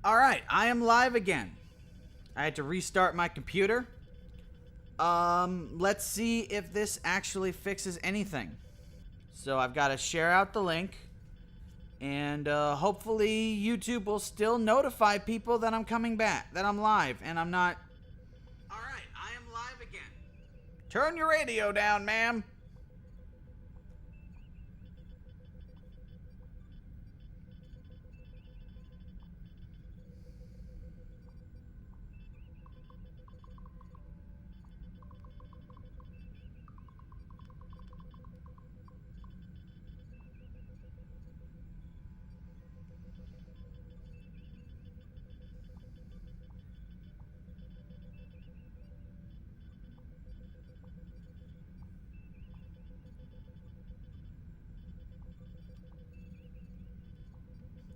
Alright, I am live again. I had to restart my computer. Let's see if this actually fixes anything. So I've got to share out the link. And hopefully YouTube will still notify people that I'm coming back, that I'm live, and I'm not... Alright, I am live again. Turn your radio down, ma'am.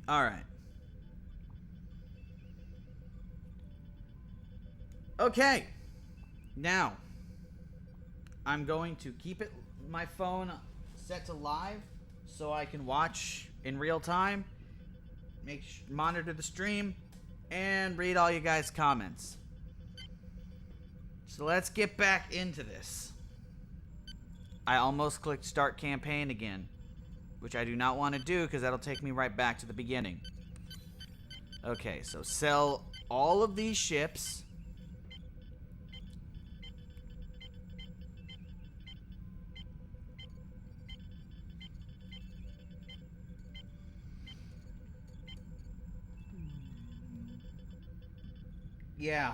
Alright. Okay. Now, I'm going to keep my phone set to live so I can watch in real time, monitor the stream, and read all you guys' comments. So let's get back into this. I almost clicked start campaign again, which I do not want to do because that'll take me right back to the beginning. Okay, so sell all of these ships. Yeah.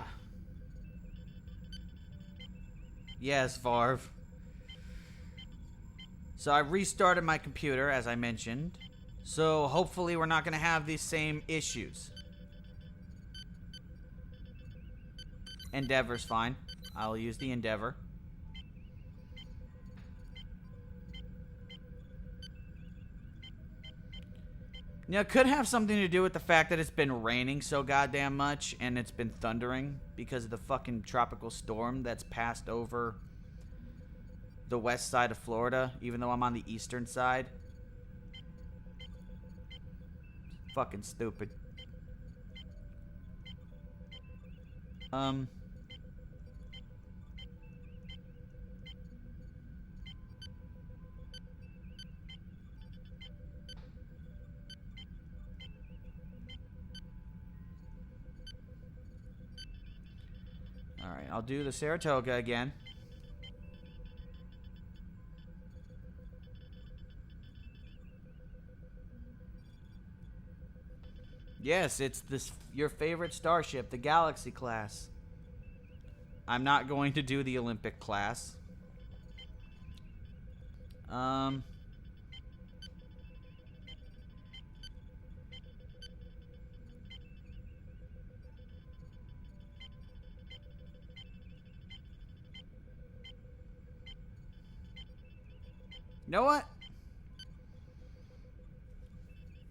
Yes, Varv. So I restarted my computer, as I mentioned. So hopefully we're not going to have these same issues. Endeavor's fine. I'll use the Endeavor. Now, it could have something to do with the fact that it's been raining so goddamn much and it's been thundering because of the fucking tropical storm that's passed over the west side of Florida, even though I'm on the eastern side. Fucking stupid. Alright, I'll do the Saratoga again. Yes, it's your favorite starship, the Galaxy class. I'm not going to do the Olympic class. You know what?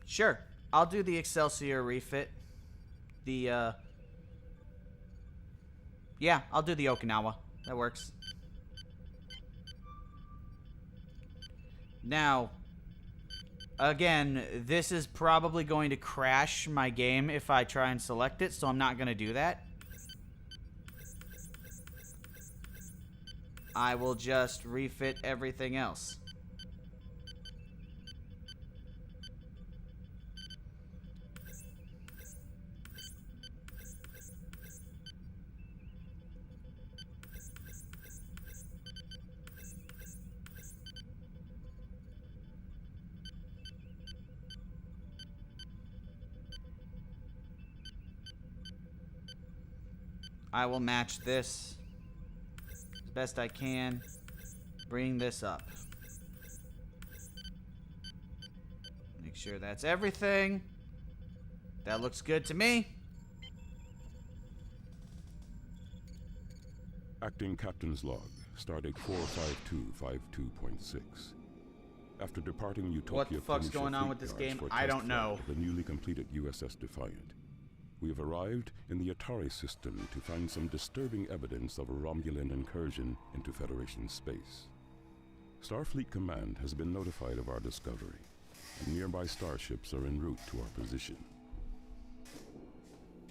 Sure. I'll do the Excelsior refit. Yeah, I'll do the Okinawa. That works. Now, again, this is probably going to crash my game if I try and select it, so I'm not going to do that. I will just refit everything else. I will match this as best I can. Bring this up. Make sure that's everything. That looks good to me. Acting Captain's Log, Stardate 45252.6. After departing Utopia, what the fuck's going on with this game? I don't know. The newly completed USS Defiant. We have arrived in the Atari system to find some disturbing evidence of a Romulan incursion into Federation space. Starfleet Command has been notified of our discovery, and nearby starships are en route to our position.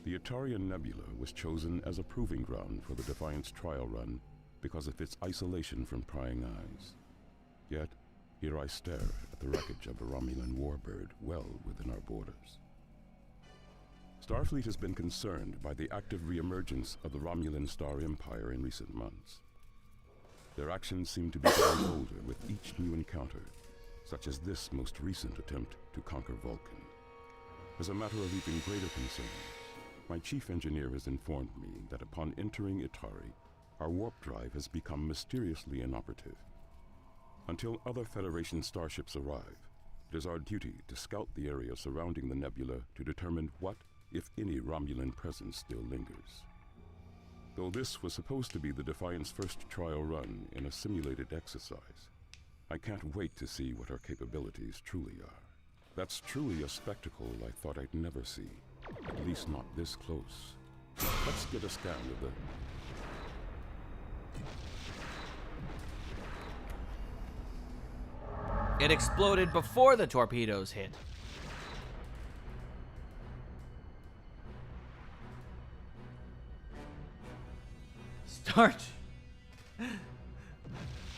The Atarian Nebula was chosen as a proving ground for the Defiant's trial run because of its isolation from prying eyes. Yet, here I stare at the wreckage of a Romulan warbird well within our borders. Starfleet has been concerned by the active reemergence of the Romulan Star Empire in recent months. Their actions seem to be getting bolder with each new encounter, such as this most recent attempt to conquer Vulcan. As a matter of even greater concern, my chief engineer has informed me that upon entering Itari, our warp drive has become mysteriously inoperative. Until other Federation starships arrive, it is our duty to scout the area surrounding the nebula to determine what, if any, Romulan presence still lingers. Though this was supposed to be the Defiant's first trial run in a simulated exercise, I can't wait to see what our capabilities truly are. That's truly a spectacle I thought I'd never see, at least not this close. Let's get a scan of the... It exploded before the torpedoes hit.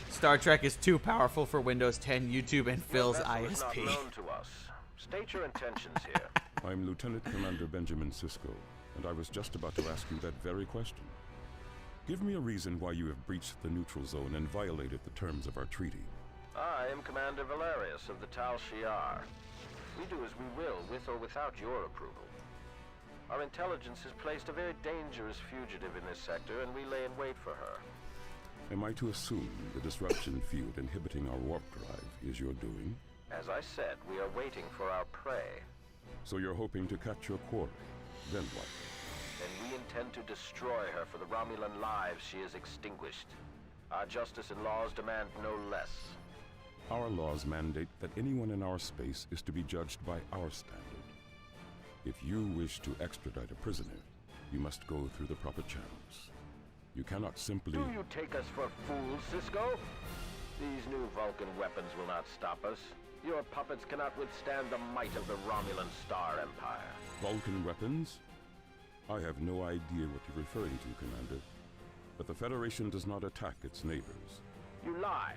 Star Trek is too powerful for Windows 10, YouTube, and Phil's ISP. Not known to us. State your intentions here. I'm Lieutenant Commander Benjamin Sisko, and I was just about to ask you that very question. Give me a reason why you have breached the neutral zone and violated the terms of our treaty. I am Commander Valerius of the Tal Shiar. We do as we will, with or without your approval. Our intelligence has placed a very dangerous fugitive in this sector, and we lay in wait for her. Am I to assume the disruption field inhibiting our warp drive is your doing? As I said, we are waiting for our prey. So you're hoping to catch your quarry. Then what? Then we intend to destroy her for the Romulan lives she has extinguished. Our justice and laws demand no less. Our laws mandate that anyone in our space is to be judged by our standard. If you wish to extradite a prisoner, you must go through the proper channels. You cannot simply... Do you take us for fools, Sisko? These new Vulcan weapons will not stop us. Your puppets cannot withstand the might of the Romulan Star Empire. Vulcan weapons? I have no idea what you're referring to, Commander. But the Federation does not attack its neighbors. You lie.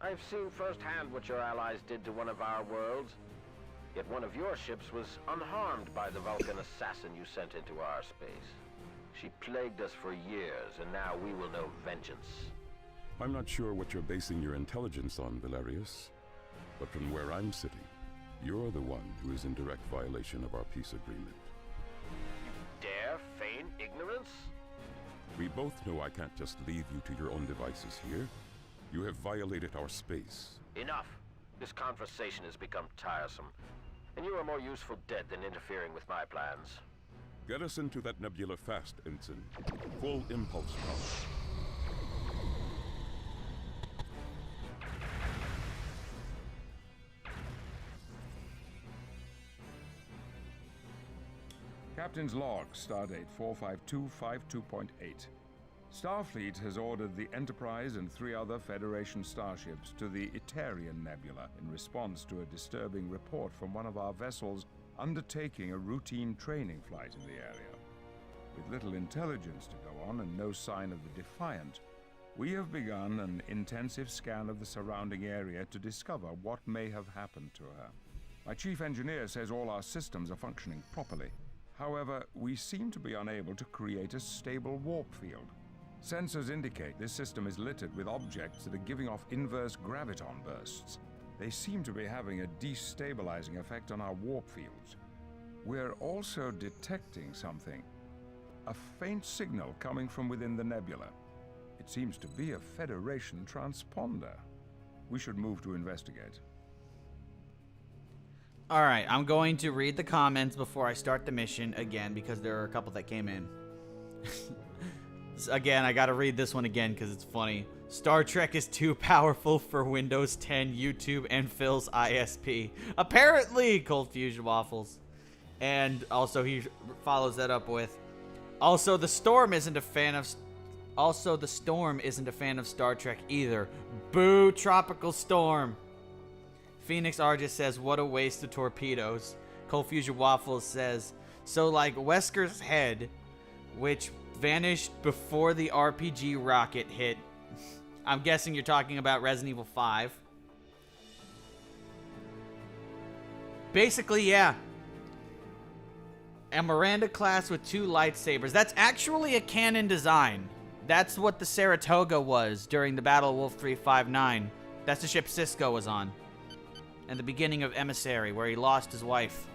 I've seen firsthand what your allies did to one of our worlds. Yet one of your ships was unharmed by the Vulcan assassin you sent into our space. She plagued us for years, and now we will know vengeance. I'm not sure what you're basing your intelligence on, Valerius. But from where I'm sitting, you're the one who is in direct violation of our peace agreement. You dare feign ignorance? We both know I can't just leave you to your own devices here. You have violated our space. Enough. This conversation has become tiresome, and you are more useful dead than interfering with my plans. Get us into that nebula fast, Ensign. Full impulse power. Captain's log, stardate 45252.8. Starfleet has ordered the Enterprise and 3 other Federation starships to the Itarian Nebula in response to a disturbing report from one of our vessels undertaking a routine training flight in the area. With little intelligence to go on and no sign of the Defiant, we have begun an intensive scan of the surrounding area to discover what may have happened to her. My chief engineer says all our systems are functioning properly. However, we seem to be unable to create a stable warp field. Sensors indicate this system is littered with objects that are giving off inverse graviton bursts. They seem to be having a destabilizing effect on our warp fields. We're also detecting something. A faint signal coming from within the nebula. It seems to be a Federation transponder. We should move to investigate. All right, I'm going to read the comments before I start the mission again because there are a couple that came in. Again, I gotta read this one again because it's funny. Star Trek is too powerful for Windows 10, YouTube, and Phil's ISP. Apparently, Cold Fusion Waffles. And also he follows that up with, also the Storm isn't a fan of Star Trek either. Boo, Tropical Storm. Phoenix Argus says, what a waste of torpedoes. Cold Fusion Waffles says, So, like, Wesker's head, which vanished before the RPG rocket hit. I'm guessing you're talking about Resident Evil 5. Basically, yeah. A Miranda class with 2 lightsabers. That's actually a canon design. That's what the Saratoga was during the Battle of Wolf 359. That's the ship Cisco was on. And the beginning of Emissary, where he lost his wife.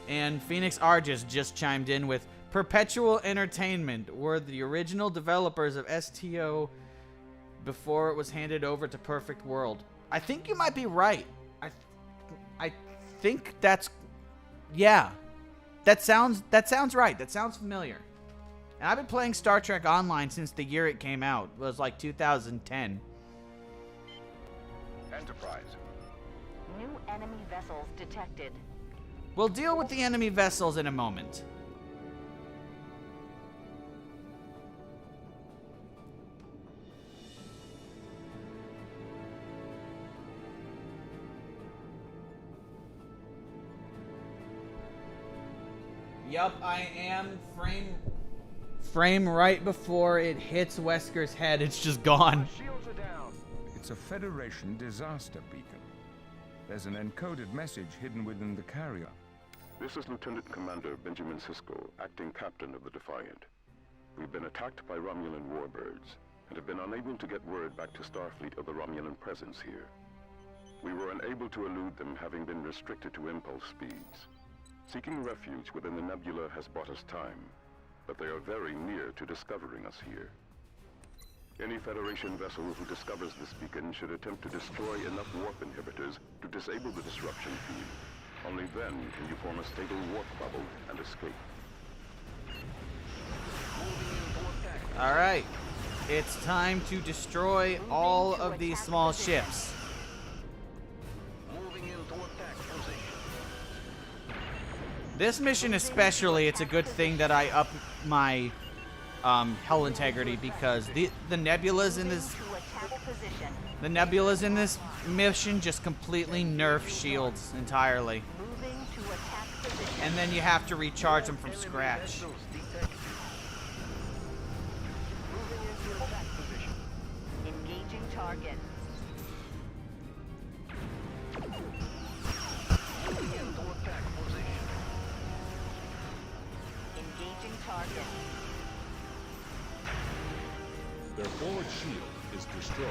And Phoenix Argus just chimed in with, Perpetual Entertainment were the original developers of STO before it was handed over to Perfect World. I think you might be right. I think that's... Yeah. That sounds right. That sounds familiar. And I've been playing Star Trek Online since the year it came out. It was like 2010. Enterprise. New enemy vessels detected. We'll deal with the enemy vessels in a moment. Yup, I am frame right before it hits Wesker's head. It's just gone. Shields are down. It's a Federation disaster beacon. There's an encoded message hidden within the carrier. This is Lieutenant Commander Benjamin Sisko, acting captain of the Defiant. We've been attacked by Romulan warbirds and have been unable to get word back to Starfleet of the Romulan presence here. We were unable to elude them, having been restricted to impulse speeds. Seeking refuge within the nebula has bought us time, but they are very near to discovering us here. Any Federation vessel who discovers this beacon should attempt to destroy enough warp inhibitors to disable the disruption field. Only then can you form a stable warp bubble and escape. Alright. It's time to destroy all of these small ships. This mission especially, it's a good thing that I up my hull integrity, because the nebulas in this mission just completely nerf shields entirely. And then you have to recharge them from scratch. Engaging target. Engaging target. Their forward shield is destroyed.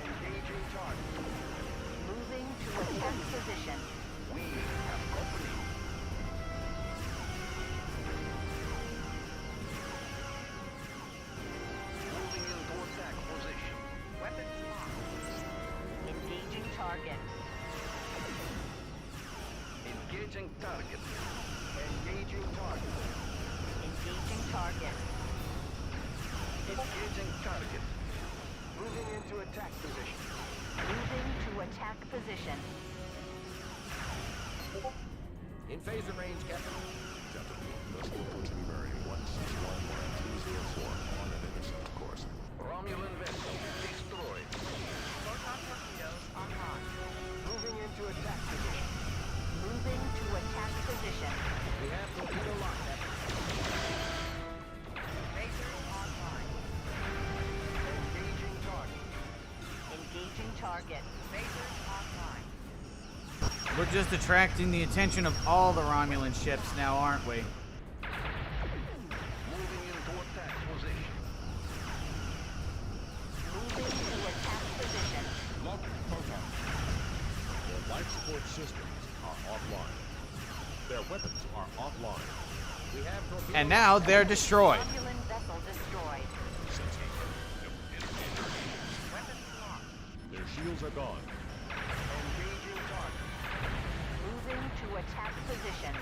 Engaging target. Moving to attack position. We have company. Moving into attack position. Weapons locked. Engaging target. Engaging target. Engaging target. Engaging target. Engaging target. Moving into attack position. Moving to attack position. In phaser range, Captain. Captain, vessel approaching bearing 1611-204 on an intercept course. Romulan vessel destroyed. Photon torpedoes online. Moving into attack position. Moving to attack position. We have torpedo lock, Captain. Phasers online. Engaging target. Engaging target. Phasers online. We're just attracting the attention of all the Romulan ships now, aren't we? Moving into attack position. Moving to attack position. Lock proton. Their life support systems are offline. Their weapons are offline. We have torpedo And now they're destroyed. Romulan vessel destroyed. Sensing. Weapons locked. Their shields are gone. engaging target. Moving to attack position.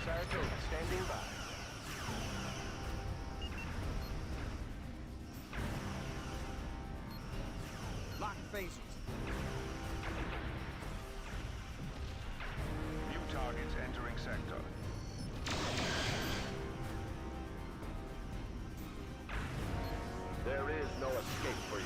Saratoga standing by. Lock phasers. New targets entering sector. There is no escape for you.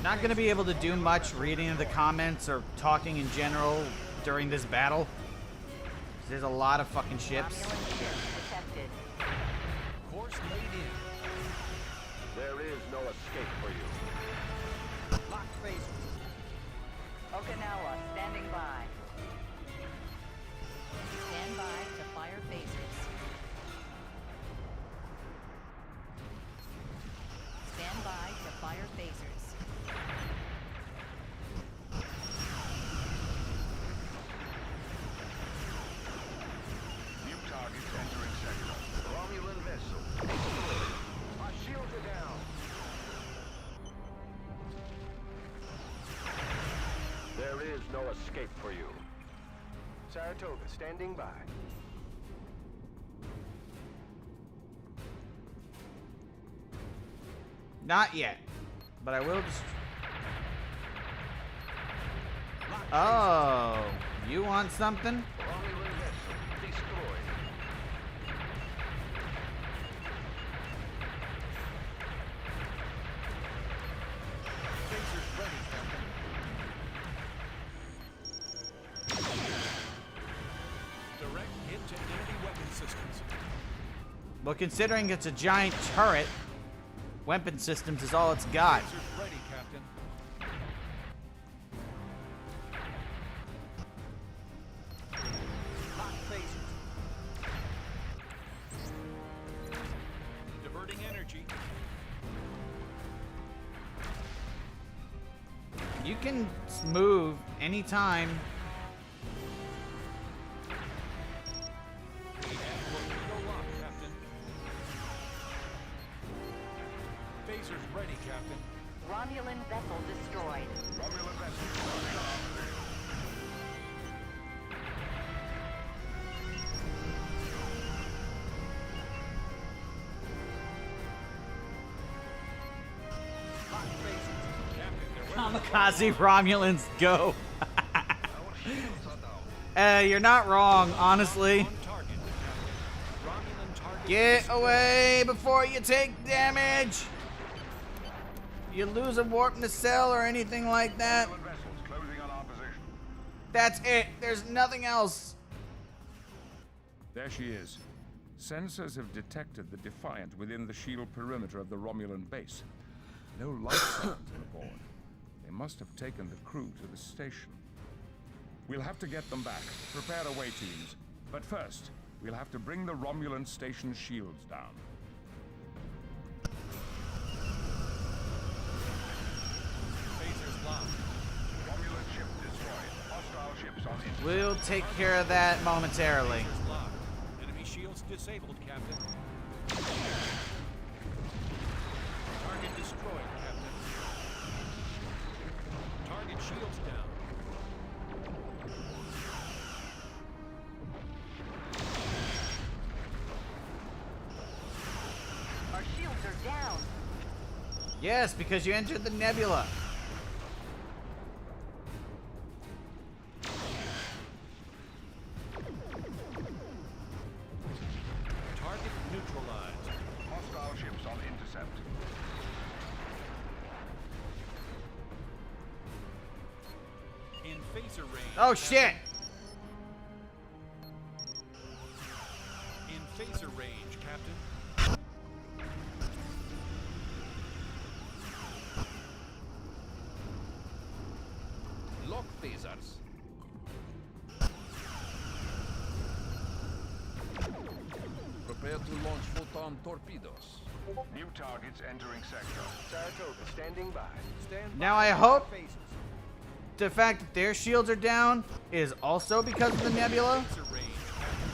Not going to be able to do much reading the comments or talking in general during this battle. There's a lot of fucking ships. Romulan ship detected. Course laid in. There is no escape for you. Lock phasers. Okinawa standing by. Stand by to fire phasers. Stand by to fire phasers. New targets entering sector. Romulan vessel. Our shields are down. There is no escape for you. Saratoga standing by. Not yet, but I will just... Oh, you want something? Romulan vessel destroyed. Phasers ready, Captain. Direct hit to enemy weapon systems. Well, considering it's a giant turret, weapon systems is all it's got. Phasers ready, Captain. Lock phasers. Diverting energy. You can move anytime. We have torpedo lock, Captain. Phasers ready, Captain. Romulan vessel destroyed. Romulan vessel starting off. Lock phasers. Captain, they're Kamikaze Romulans, go. You're not wrong, honestly. on target, Captain. Romulan target. Get away before you take damage. You lose a warp nacelle or anything like that. Romulan vessels closing on our position. That's it. There's nothing else. There she is. Sensors have detected the Defiant within the shield perimeter of the Romulan base. No light signs aboard. They must have taken the crew to the station. We'll have to get them back. Prepare away teams. But first, we'll have to bring the Romulan station shields down. Phasers locked. Romulan ship destroyed. Hostile ships on it. We'll take care of that momentarily. Phasers locked. Enemy shields disabled, Captain. Target destroyed, Captain. Target shields down. Our shields are down. Yes, because you entered the nebula. Target neutralized. Hostile ships on intercept. In phaser range. Oh shit! In phaser range, Captain. Lock phasers. Prepare to launch photon torpedoes. New targets entering sector. Saratoga standing by. Stand Now by I for hope- phasers. The fact that their shields are down is also because of the nebula, Phaser range, Captain.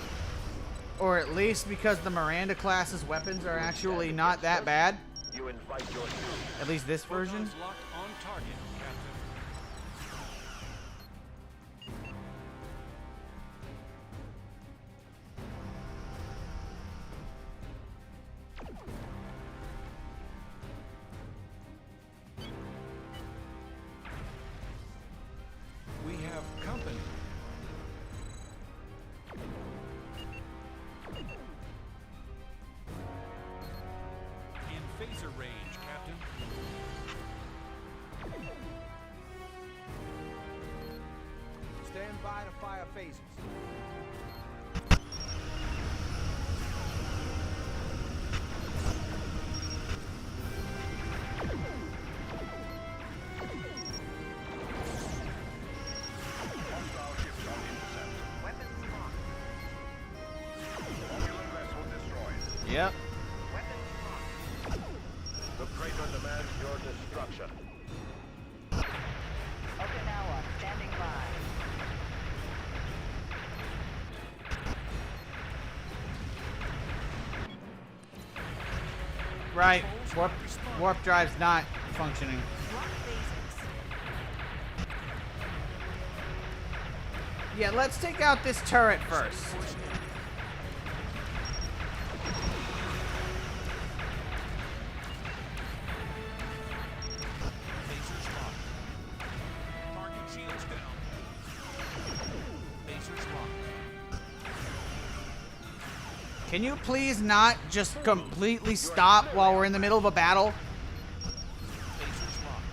or at least because the Miranda class's weapons are actually not that bad. You invite your doom. At least this version. Photons locked on target, Captain. We have company. In phaser range, Captain. to fire phasers. Hostile ships on intercept. Weapons locked. Romulan vessel destroyed. Yep. Weapons locked. The Praetor demands your destruction. Okinawa standing by. Right. Warp drive's not functioning. Rock phasers. Yeah, let's take out this turret first. Phasers locked. Target shields down. Phasers locked. Can you please not just completely stop while we're in the middle of a battle? Phasers locked.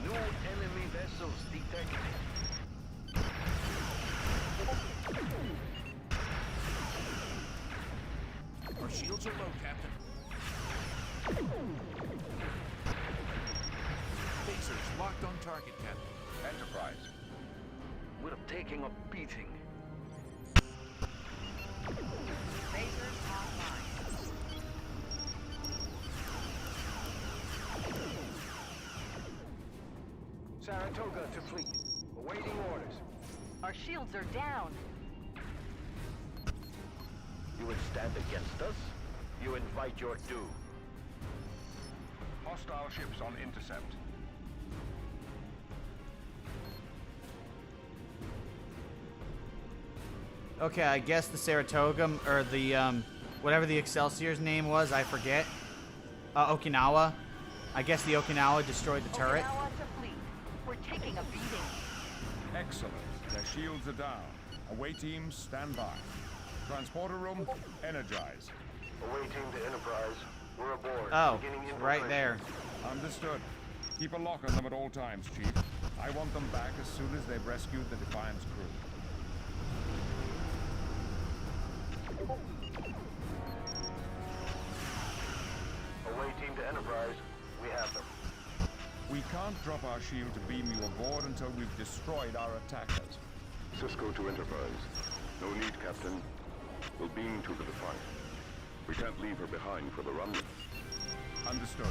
New enemy vessels detected. Our shields are low, Captain. Phasers locked on target, Captain. Enterprise. We're taking a beating. Phasers online. Saratoga to fleet. Awaiting orders. Our shields are down. You would stand against us? You invite your doom. Hostile ships on intercept. Okay, I guess the Saratoga, or the, whatever the Excelsior's name was, I forget. Okinawa. I guess the Okinawa destroyed the turret. Okinawa to fleet. We're taking a beating. Excellent. Their shields are down. Away teams, stand by. Transporter room, energize. Away team to Enterprise. We're aboard. Oh, Beginning it's right there. Understood. Keep a lock on them at all times, Chief. I want them back as soon as they've rescued the Defiant's crew. Away team to Enterprise. We have them. We can't drop our shield to beam you aboard until we've destroyed our attackers. Cisco to Enterprise. No need, Captain. We'll beam to the Defiant. We can't leave her behind for the run. Understood.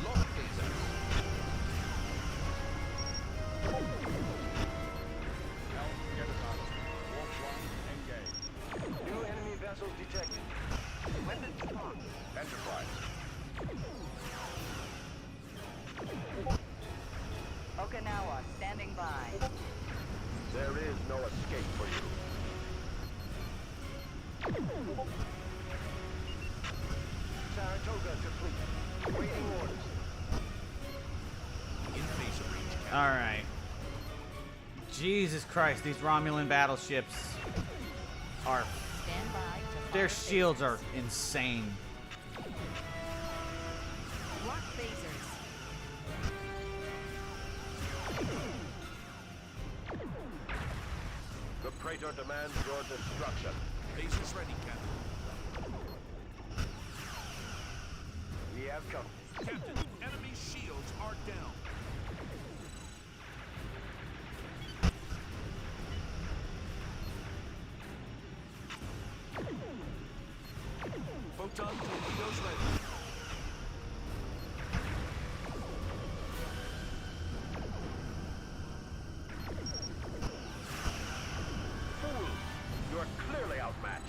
Lock phasers. Helm, get advanced. Warp 1, engage. New enemy vessels detected. Weapons locked. Enterprise. Okinawa standing by. There is no escape for you. Saratoga to fleet. Awaiting orders. In phaser range, Captain. All right. Jesus Christ, these Romulan battleships are... Stand by to Their fire shields phasers. are insane. Rock phasers. The Praetor demands your destruction. Phasers ready, Captain. We have come. Captain, enemy shields are down. Photon torpedoes ready. Fool! You are clearly outmatched.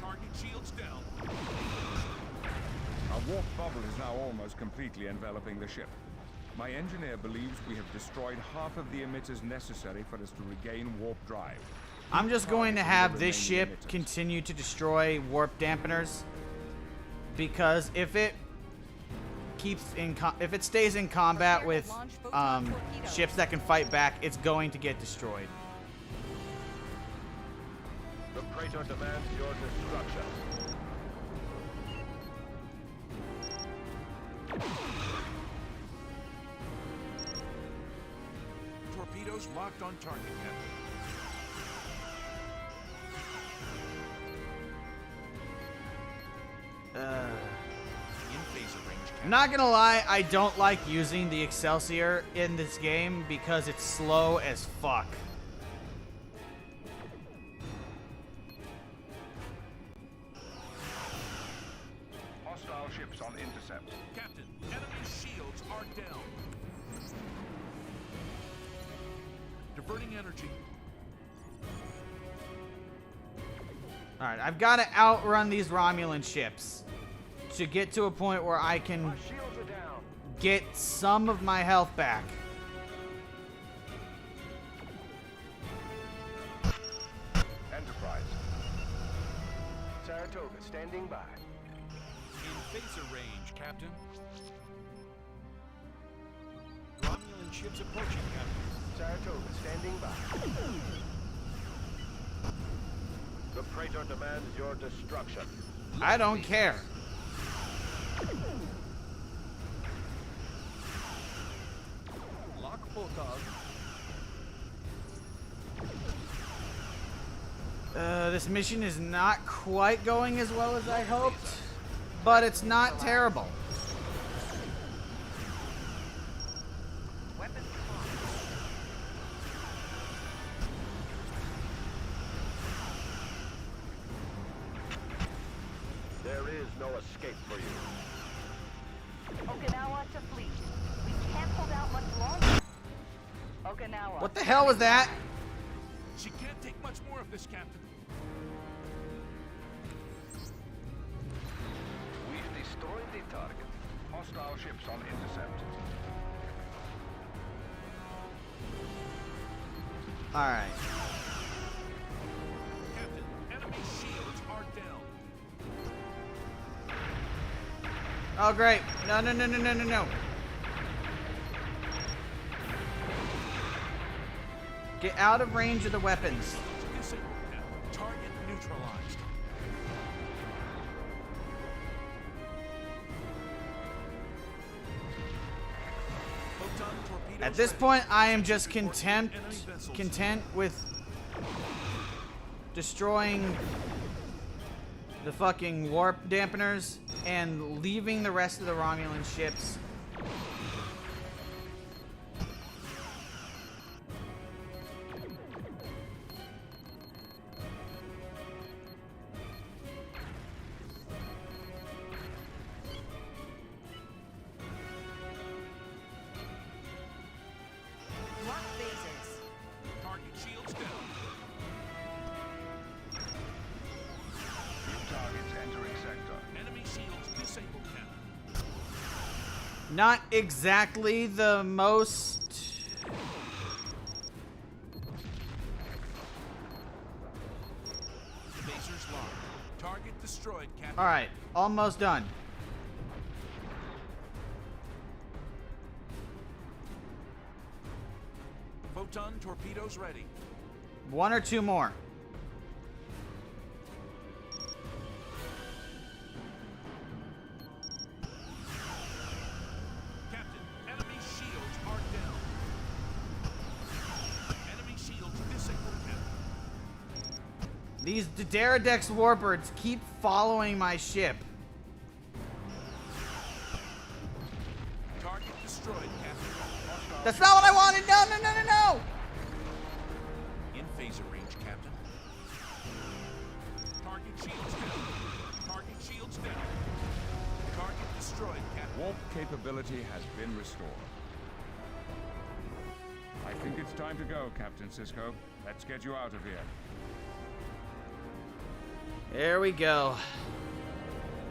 Target shields down. Our warp bubble is now almost completely enveloping the ship. My engineer believes we have destroyed half of the emitters necessary for us to regain warp drive. I'm just going to have this ship Remaining emitters. continue to destroy warp dampeners, because if it if it stays in combat with ships that can fight back, it's going to get destroyed. The Praetor demands your destruction. torpedoes locked on target, Captain. In phaser range, Captain. I'm not gonna lie, I don't like using the Excelsior in this game because it's slow as fuck. Hostile ships on intercept. Captain, enemy shields are down. Diverting energy. Alright, I've got to outrun these Romulan ships to get to a point where I can Our shields are down. get some of my health back. Enterprise. Saratoga standing by. In phaser range, Captain. Romulan ships approaching, Captain. Saratoga standing by. The Praetor demands your destruction. I don't care. Lock Photog. This mission is not quite going as well as I hoped, but it's not terrible. Weapons locked. There is no escape for you. Okinawa to fleet. We can't hold out much longer. Okinawa. What the hell was that? She can't take much more of this, Captain. We've destroyed the target. Hostile ships on intercept. Alright. Captain, enemy shields are down. Oh, great. No, no, no, no, no, no, no. Get out of range of the weapons. Disabled, Captain. Target neutralized. Photon torpedoes At this ready. point, I am just Enemy content vessels. with destroying the fucking warp dampeners and leaving the rest of the Romulan ships. Lock phasers. Target shields down. New targets entering sector. Enemy shields disabled, Captain. Not exactly the most... Phasers locked. Target destroyed, Captain. Alright, almost done. Photon torpedoes ready. One or two more. Captain, enemy shields are down. Enemy shields disabled, Captain. These Deradex warbirds keep following my ship. Target destroyed, Captain. That's not what I wanted! No, no, no, no, no! In phaser range, Captain. Target shields down. Target shields down. Target destroyed, Captain. Warp capability has been restored. I think it's time to go, Captain Sisko. Let's get you out of here. There we go.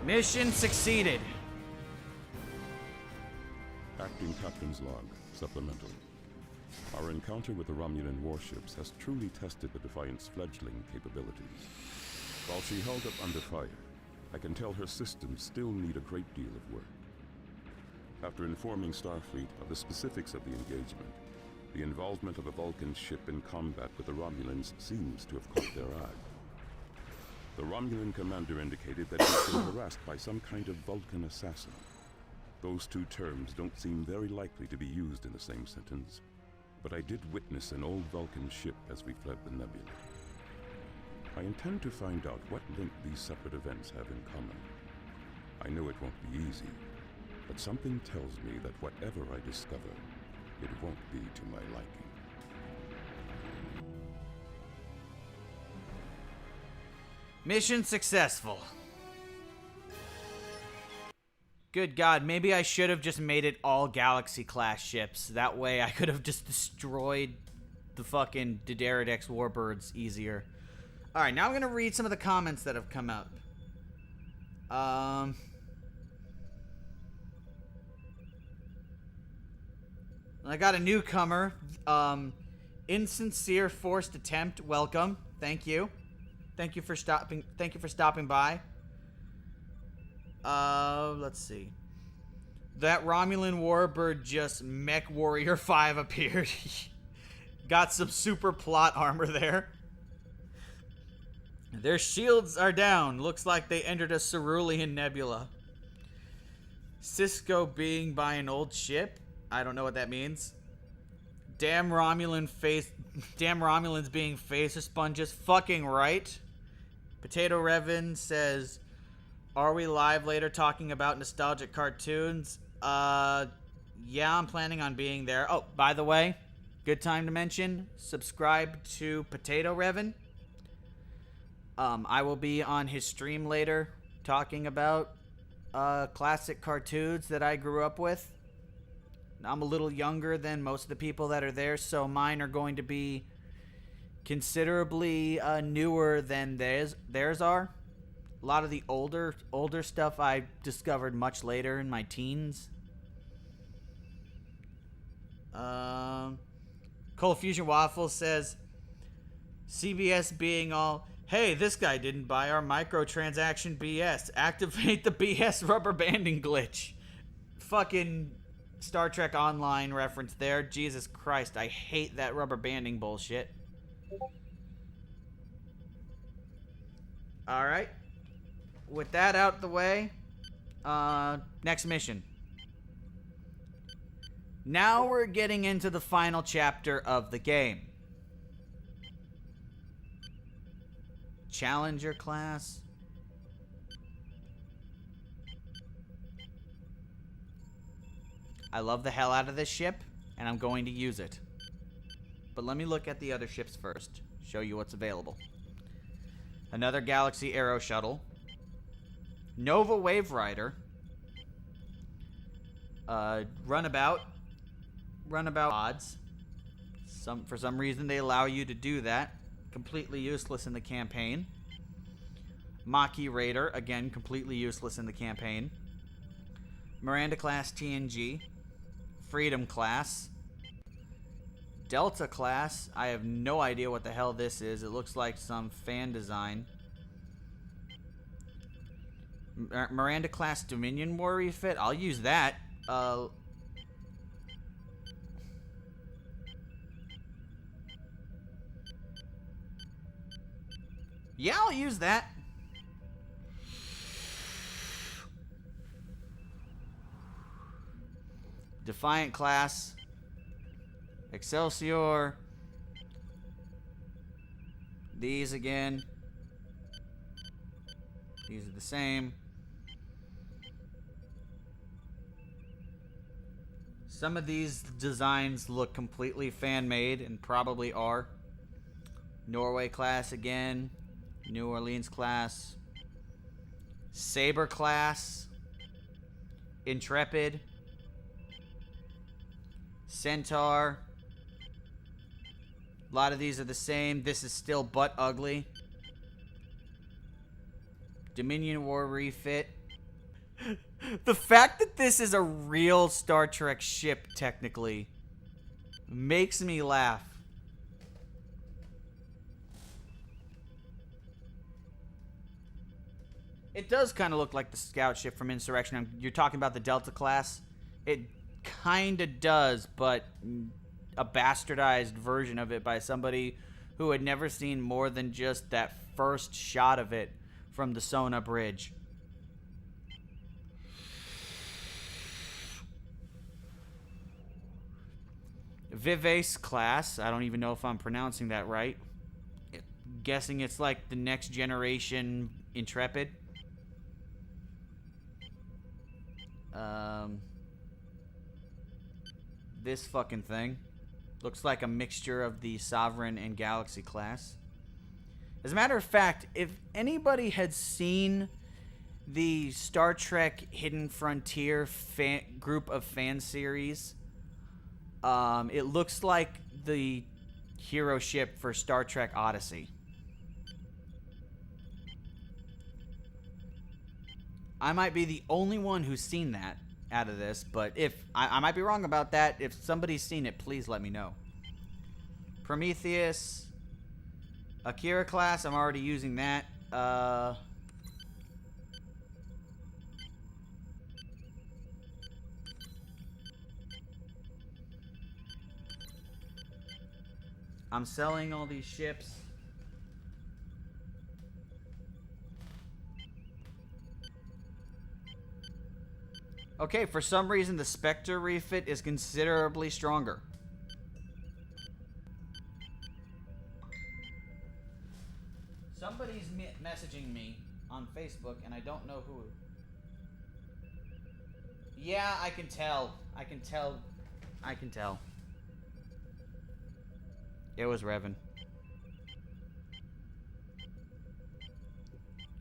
Mission succeeded. Acting Captain's Log, Supplemental. Our encounter with the Romulan warships has truly tested the Defiant's fledgling capabilities. While she held up under fire, I can tell her systems still need a great deal of work. After informing Starfleet of the specifics of the engagement, the involvement of a Vulcan ship in combat with the Romulans seems to have caught their eye. The Romulan commander indicated that he'd been harassed by some kind of Vulcan assassin. Those two terms don't seem very likely to be used in the same sentence, but I did witness an old Vulcan ship as we fled the nebula. I intend to find out what link these separate events have in common. I know it won't be easy, but something tells me that whatever I discover, it won't be to my liking. Mission successful. Good God, maybe I should have just made it all Galaxy-class ships. That way I could have just destroyed the fucking Dideridex warbirds easier. Alright, now I'm going to read some of the comments that have come up. I got a newcomer. Insincere forced attempt. Welcome. Thank you. Thank you for stopping by. Let's see. That Romulan warbird just Mech Warrior 5 appeared. Got some super plot armor there. Their shields are down. Looks like they entered a Cerulean nebula. Cisco being by an old ship. I don't know what that means. Damn Romulans being phaser sponges. Fucking right. Potato Revan says, are we live later talking about nostalgic cartoons? Yeah, I'm planning on being there. Oh, by the way, good time to mention, subscribe to Potato Revan. I will be on his stream later talking about classic cartoons that I grew up with. I'm a little younger than most of the people that are there, so mine are going to be considerably newer than theirs are. A lot of the older stuff I discovered much later in my teens. Cold Fusion Waffle says, CBS being all, hey, this guy didn't buy our microtransaction BS. Activate the BS rubber banding glitch. Fucking Star Trek Online reference there. Jesus Christ, I hate that rubber banding bullshit. Alright. With that out the way, next mission. Now we're getting into the final chapter of the game. Challenger class. I love the hell out of this ship, and I'm going to use it. But let me look at the other ships first. Show you what's available. Another Galaxy Aero Shuttle. Nova Wave Rider. Runabout odds. For some reason they allow you to do that. Completely useless in the campaign. Maquis Raider, again, completely useless in the campaign. Miranda class TNG. Freedom class. Delta class. I have no idea what the hell this is. It looks like some fan design. Miranda class Dominion War refit. I'll use that. Yeah, I'll use that. Defiant class. Excelsior. These again. These are the same. Some of these designs look completely fan-made and probably are. Norway class again. New Orleans class. Saber class. Intrepid. Centaur. A lot of these are the same. This is still butt ugly. Dominion War refit. The fact that this is a real Star Trek ship, technically, makes me laugh. It does kind of look like the scout ship from Insurrection. You're talking about the Delta class? It kind of does, but a bastardized version of it by somebody who had never seen more than just that first shot of it from the Sona Bridge. Vivace class. I don't even know if I'm pronouncing that right. Guessing it's like the next generation Intrepid. This fucking thing looks like a mixture of the Sovereign and Galaxy class. As a matter of fact, if anybody had seen the Star Trek Hidden Frontier group of fan series, it looks like the hero ship for Star Trek Odyssey. I might be the only one who's seen that out of this, but if I might be wrong about that. If somebody's seen it, please let me know. Prometheus, Akira class, I'm already using that. I'm selling all these ships. Okay, for some reason the Spectre refit is considerably stronger. Somebody's messaging me on Facebook and I don't know who. Yeah, I can tell. I can tell. It was Revan.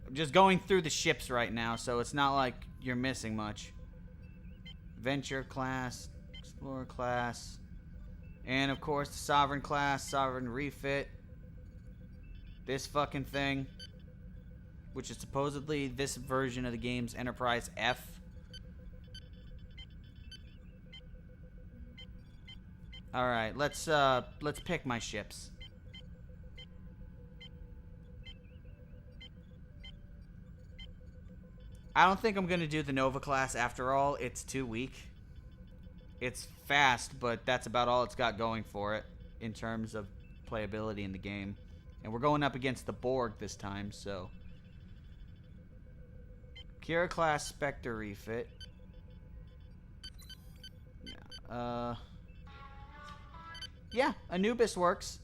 I'm just going through the ships right now, so it's not like you're missing much. Venture class, Explorer class, and of course the Sovereign class, Sovereign refit. This fucking thing, which is supposedly this version of the game's Enterprise F. All right, let's pick my ships. I don't think I'm gonna do the Nova class after all. It's too weak. It's fast, but that's about all it's got going for it in terms of playability in the game. And we're going up against the Borg this time, so. Kira class Spectre refit. Yeah, Anubis works.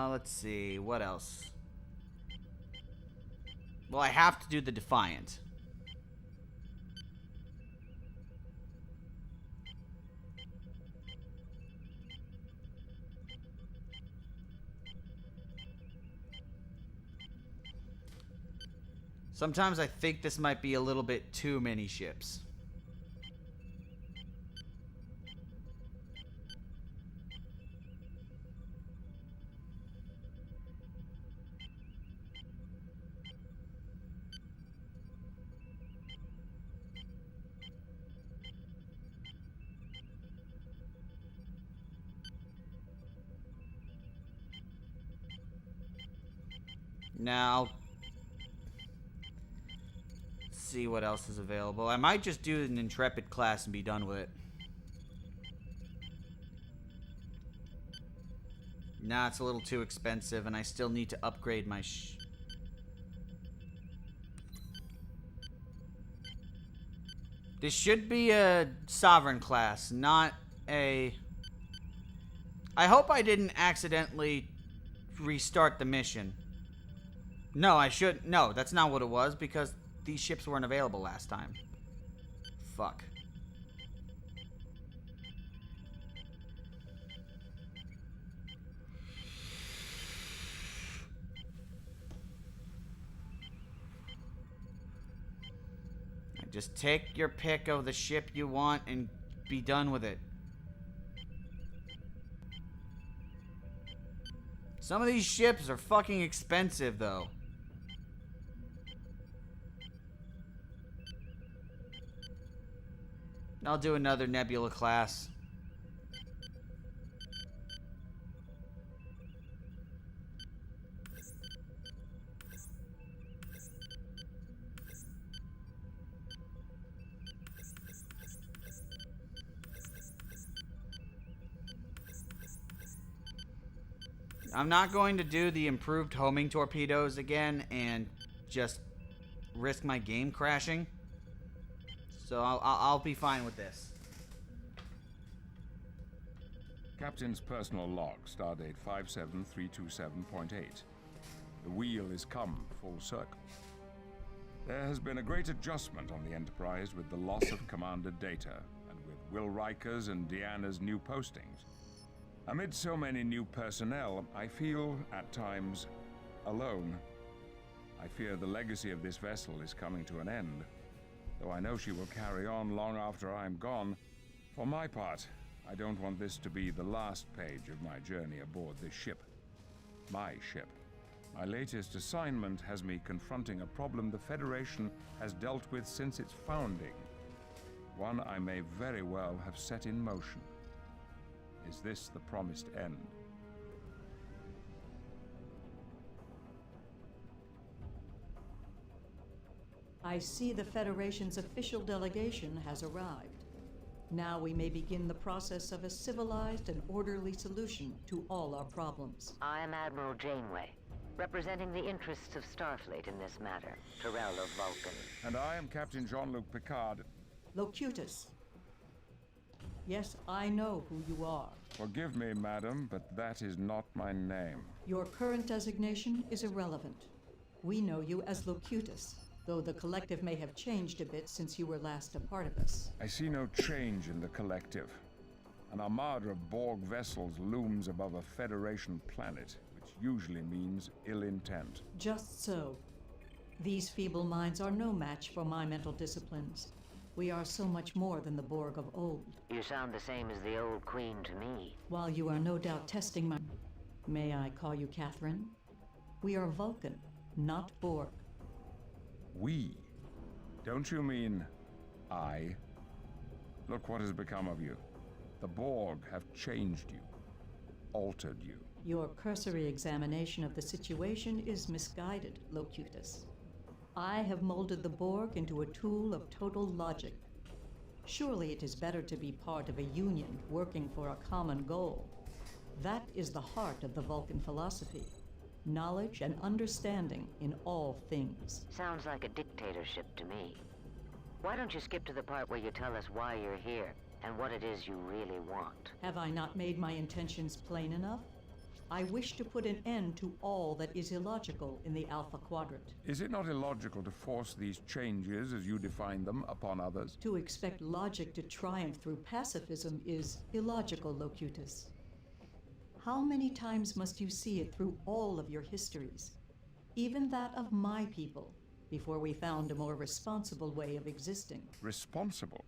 Let's see, what else? Well, I have to do the Defiant. Sometimes I think this might be a little bit too many ships. Now, let's see what else is available. I might just do an Intrepid class and be done with it. Nah, it's a little too expensive, and I still need to upgrade my This should be a Sovereign class, not a... I hope I didn't accidentally restart the mission. No, I should... No, that's not what it was, because these ships weren't available last time. Fuck. Just take your pick of the ship you want and be done with it. Some of these ships are fucking expensive, though. I'll do another Nebula class. I'm not going to do the improved homing torpedoes again and just risk my game crashing. So I'll be fine with this. Captain's personal log, stardate 57327.8. The wheel is come full circle. There has been a great adjustment on the Enterprise with the loss of Commander Data, and with Will Riker's and Deanna's new postings. Amid so many new personnel, I feel, at times, alone. I fear the legacy of this vessel is coming to an end, though I know she will carry on long after I'm gone. For my part, I don't want this to be the last page of my journey aboard this ship. My ship. My latest assignment has me confronting a problem the Federation has dealt with since its founding. One I may very well have set in motion. Is this the promised end? I see the Federation's official delegation has arrived. Now we may begin the process of a civilized and orderly solution to all our problems. I am Admiral Janeway, representing the interests of Starfleet in this matter, Terrell of Vulcan. And I am Captain Jean-Luc Picard. Locutus. Yes, I know who you are. Forgive me, madam, but that is not my name. Your current designation is irrelevant. We know you as Locutus, though the Collective may have changed a bit since you were last a part of us. I see no change in the Collective. An armada of Borg vessels looms above a Federation planet, which usually means ill intent. Just so. These feeble minds are no match for my mental disciplines. We are so much more than the Borg of old. You sound the same as the old queen to me. While you are no doubt testing my... May I call you Catherine? We are Vulcan, not Borg. We? Don't you mean I? Look what has become of you. The Borg have changed you, altered you. Your cursory examination of the situation is misguided, Locutus. I have molded the Borg into a tool of total logic. Surely it is better to be part of a union working for a common goal. That is the heart of the Vulcan philosophy. Knowledge and understanding in all things. Sounds like a dictatorship to me. Why don't you skip to the part where you tell us why you're here and what it is you really want? Have I not made my intentions plain enough? I wish to put an end to all that is illogical in the Alpha Quadrant. Is it not illogical to force these changes, as you define them, upon others? To expect logic to triumph through pacifism is illogical, Locutus. How many times must you see it through all of your histories, even that of my people, before we found a more responsible way of existing? Responsible?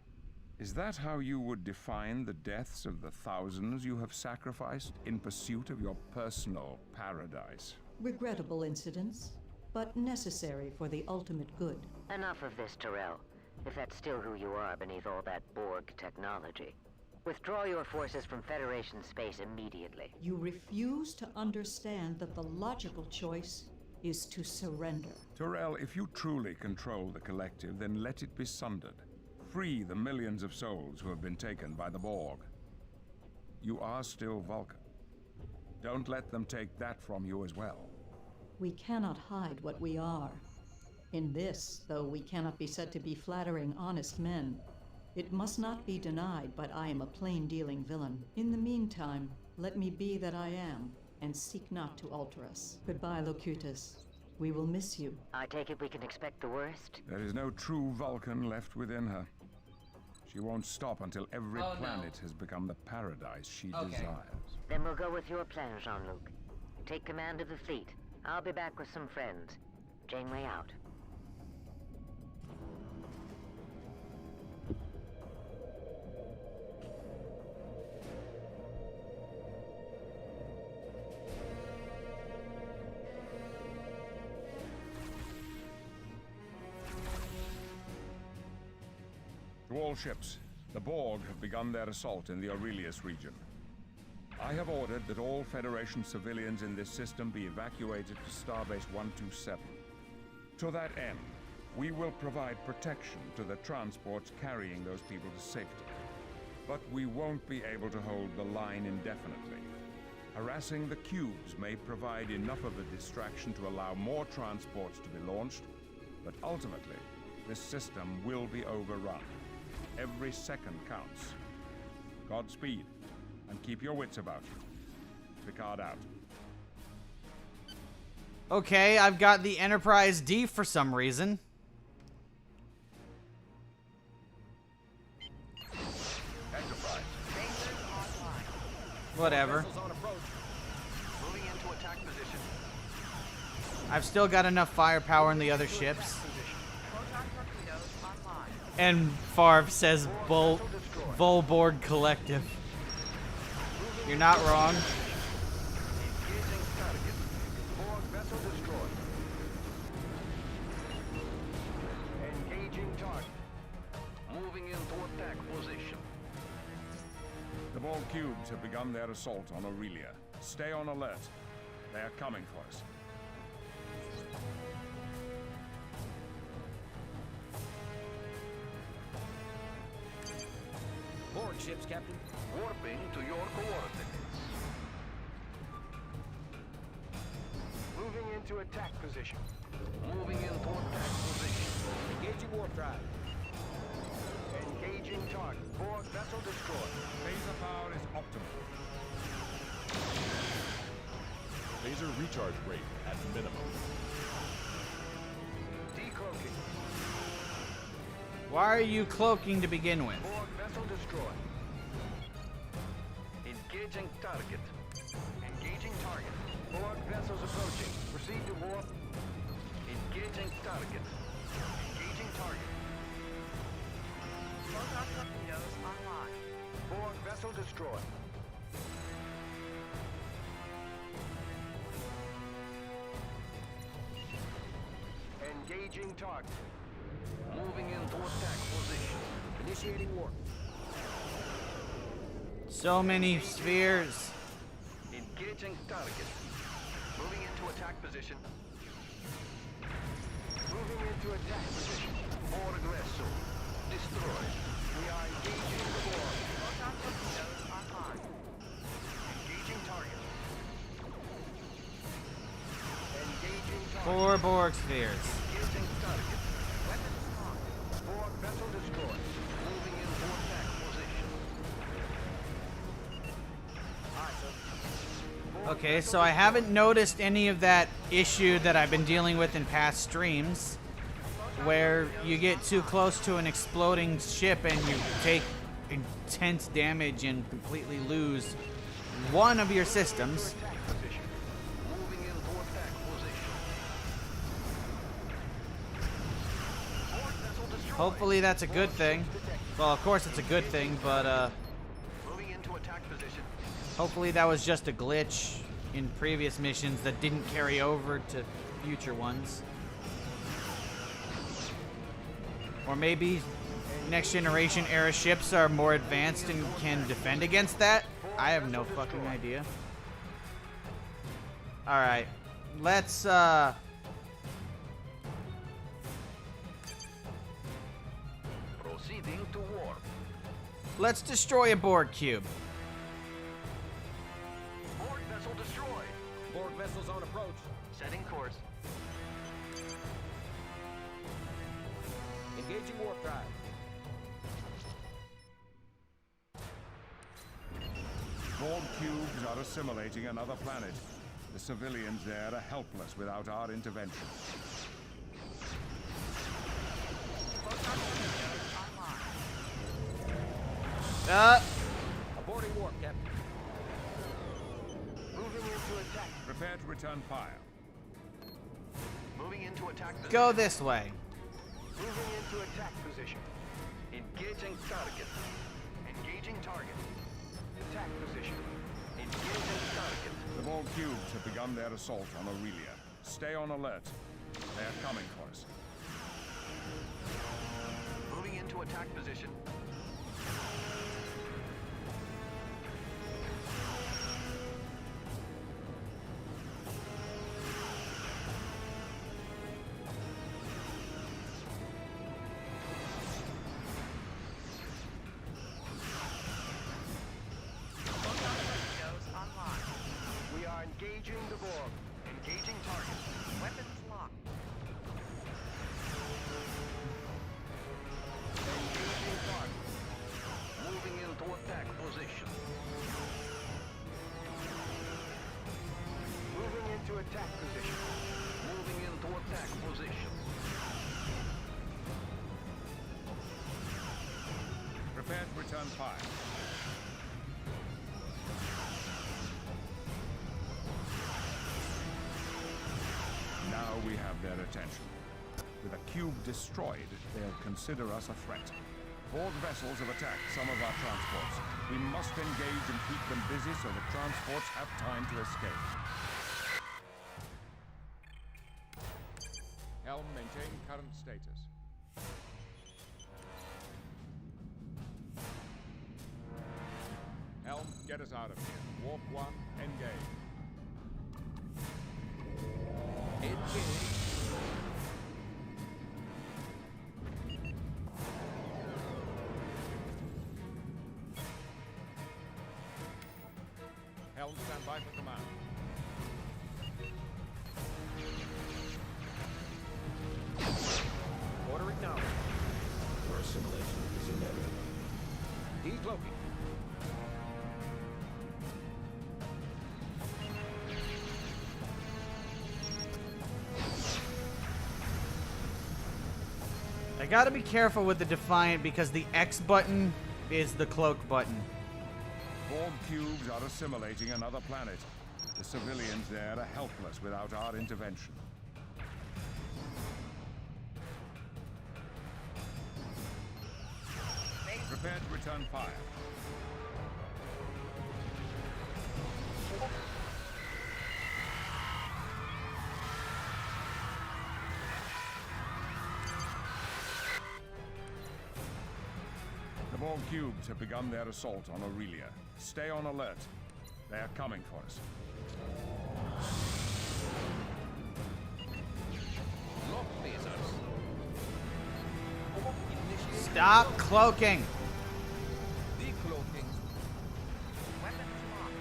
Is that how you would define the deaths of the thousands you have sacrificed in pursuit of your personal paradise? Regrettable incidents, but necessary for the ultimate good. Enough of this, Terrell, if that's still who you are beneath all that Borg technology. Withdraw your forces from Federation space immediately. You refuse to understand that the logical choice is to surrender. Terrell, if you truly control the Collective, then let it be sundered. Free the millions of souls who have been taken by the Borg. You are still Vulcan. Don't let them take that from you as well. We cannot hide what we are. In this, though we cannot be said to be flattering honest men, it must not be denied, but I am a plain-dealing villain. In the meantime, let me be that I am, and seek not to alter us. Goodbye, Locutus. We will miss you. I take it we can expect the worst? There is no true Vulcan left within her. She won't stop until every planet has become the paradise she desires. Then we'll go with your plan, Jean-Luc. Take command of the fleet. I'll be back with some friends. Janeway out. To all ships, the Borg have begun their assault in the Aurelius region. I have ordered that all Federation civilians in this system be evacuated to Starbase 127. To that end, we will provide protection to the transports carrying those people to safety. But we won't be able to hold the line indefinitely. Harassing the cubes may provide enough of a distraction to allow more transports to be launched, but ultimately, this system will be overrun. Every second counts. Godspeed, and keep your wits about you. Picard out. Okay, I've got the Enterprise D for some reason. Enterprise. Whatever. Vessels on approach. Moving into attack position. I've still got enough firepower in the other ships. And Favre says Volborg Collective. You're not wrong. Engaging target. Borg vessel destroyed. Engaging target. Moving into attack position. The Borg cubes have begun their assault on Aurelia. Stay on alert. They are coming for us. Borg ships, Captain. Warping to your coordinates. Moving into attack position. Moving into attack position. Engaging warp drive. Engaging target. Borg vessel destroyed. Phaser power is optimal. Laser recharge rate at minimum. Decloaking. Why are you cloaking to begin with? Borg vessel destroyed. Engaging target. Engaging target. Borg vessels approaching. Proceed to warp. Engaging target. Engaging target. Photon torpedoes online. Borg vessel destroyed. Engaging target. Moving into attack position. Initiating warp. So many spheres. Engaging target. Moving into attack position. Moving into attack position. More aggressive. Destroy. We are engaging the Borg. Photon torpedoes online. Engaging target. Engaging target. 4 Borg spheres. Engaging target. Weapons locked. Borg vessel destroyed. Moving into attack position. Aye, sir. Okay, so I haven't noticed any of that issue that I've been dealing with in past streams, where you get too close to an exploding ship and you take intense damage and completely lose one of your systems. Moving into attack position. Borg vessel destroyed. Hopefully that's a good thing. Well, of course it's a good thing, but Moving into attack position. hopefully that was just a glitch in previous missions that didn't carry over to future ones. Or maybe next generation era ships are more advanced and can defend against that? I have no fucking idea. Alright. Let's Proceeding to warp. let's destroy a Borg cube. Borg vessel destroyed. Borg vessels on approach. Setting course. Engaging warp drive. Borg cubes are assimilating another planet. The civilians there are helpless without our intervention. Photon torpedoes online. Aborting warp, Captain. Moving into attack. Prepare to return fire. Moving into attack position. Go this way. Moving into attack position. Engaging target. Engaging target. Attack position. Engaging target. The Borg cubes have begun their assault on Aurelia. Stay on alert. They are coming for us. Moving into attack position. Photon torpedoes online. target. Weapons locked. Engaging target. Moving into attack position. Moving into attack position. Moving into attack position. Prepare to return fire. Now we have their attention. With a cube destroyed, they'll consider us a threat. Borg vessels have attacked some of our transports. We must engage and keep them busy so the transports have time to escape. Helm, maintain current status. Helm, get us out of here. Warp 1, engage. Helm, stand by for command. Order acknowledged. Your assimilation is inevitable. Decloaking. I gotta be careful with the Defiant because the X button is the cloak button. Borg cubes are assimilating another planet. The civilians there are helpless without our intervention. Prepare to return fire. The Borg cubes have begun their assault on Aurelia. Stay on alert. They are coming for us. Lock lasers. Stop cloaking. Decloaking. Weapons locked.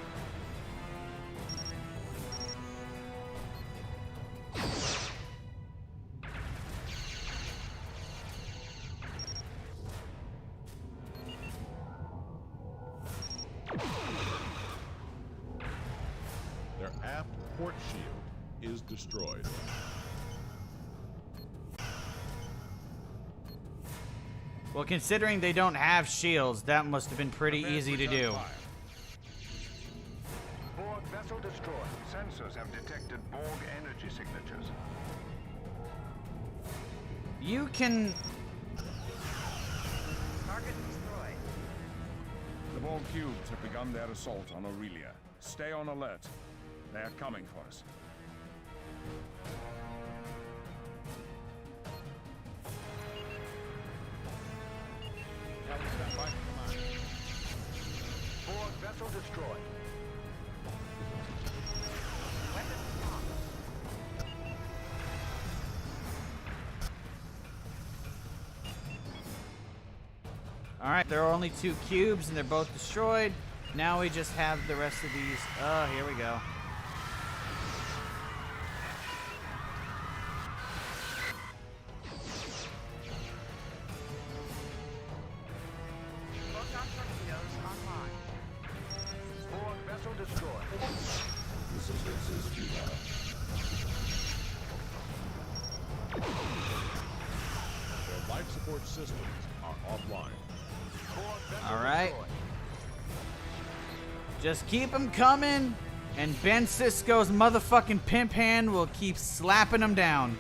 Their aft port shield is destroyed. Well, considering they don't have shields, that must have been pretty Prepare easy to return do. fire. Borg vessel destroyed. Sensors have detected Borg energy signatures. You can... Target destroyed. The Borg cubes have begun their assault on Aurelia. Stay on alert. They are coming for us. Helm, stand by for command. Borg vessel destroyed. Weapons locked. Alright, there are only 2 cubes and they're both destroyed. Now we just have the rest of these. Oh, here we go. Photon torpedoes online. Borg vessel destroyed. Resistance is futile. Their life support systems are offline. Borg vessel Alright. destroyed. Just keep them coming, and Ben Sisko's motherfucking pimp hand will keep slapping them down.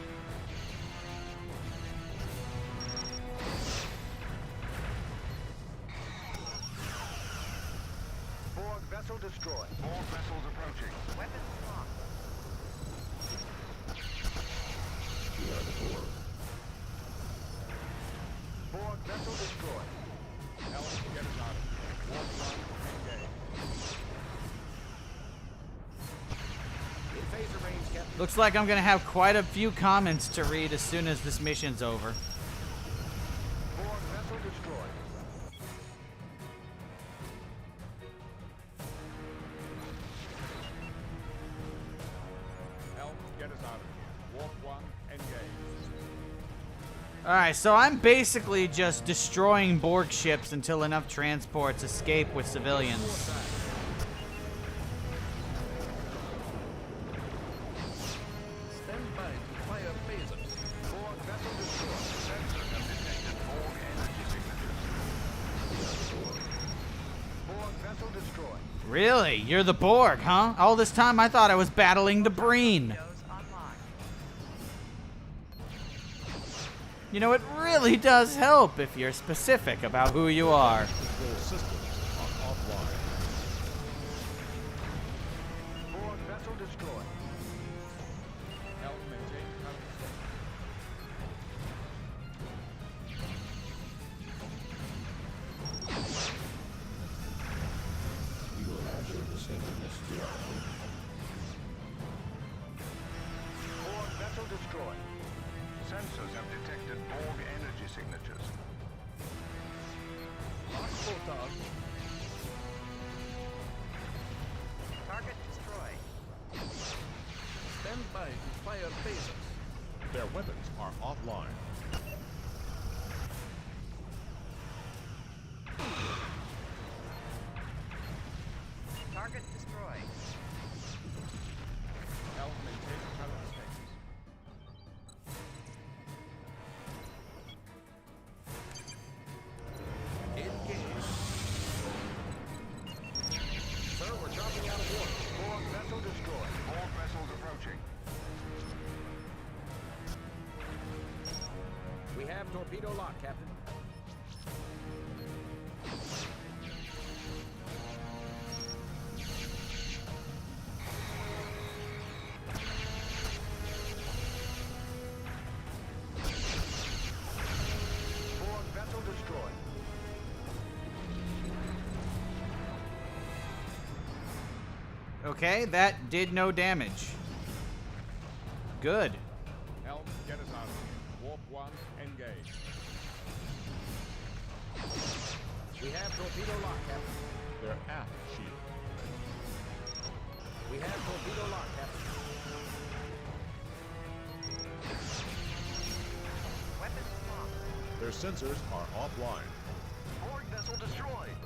Borg vessel destroyed. Borg vessels approaching. Weapons locked. We are the Borg. Borg vessel destroyed. Helm, get us out of here. Warp 1, engage. Phaser range kept. Looks like I'm gonna have quite a few comments to read as soon as this mission's over. Borg vessel destroyed. Helm, get Get us out of here. Warp 1, engage. Alright, so I'm basically just destroying Borg ships until enough transports escape with civilians. Stand by to fire phasers. Borg vessel destroyed. Sensors have detected Borg energy signatures. Borg vessel destroyed. Really? You're the Borg, huh? All this time I thought I was battling the Breen. You know, it really does help if you're specific about who you are. Control systems are offline. Borg vessel destroyed. Help maintain current state. Borg vessel destroyed. Sensors have detected Borg energy signatures. Lock photon. Target destroyed. Stand by to fire phasers. Their weapons are offline. Target destroyed. Help maintain current status. Engage. Sir, we're dropping out of warp. Borg vessel destroyed. Borg vessels approaching. We have torpedo lock, Captain. Borg vessel destroyed. Okay, that did no damage. Good. Help, get us out of here. Warp 1, engage. We have torpedo lock, Captain. Their aft shield. We have torpedo lock, Captain. Weapons locked. Their sensors are offline. Borg vessel destroyed.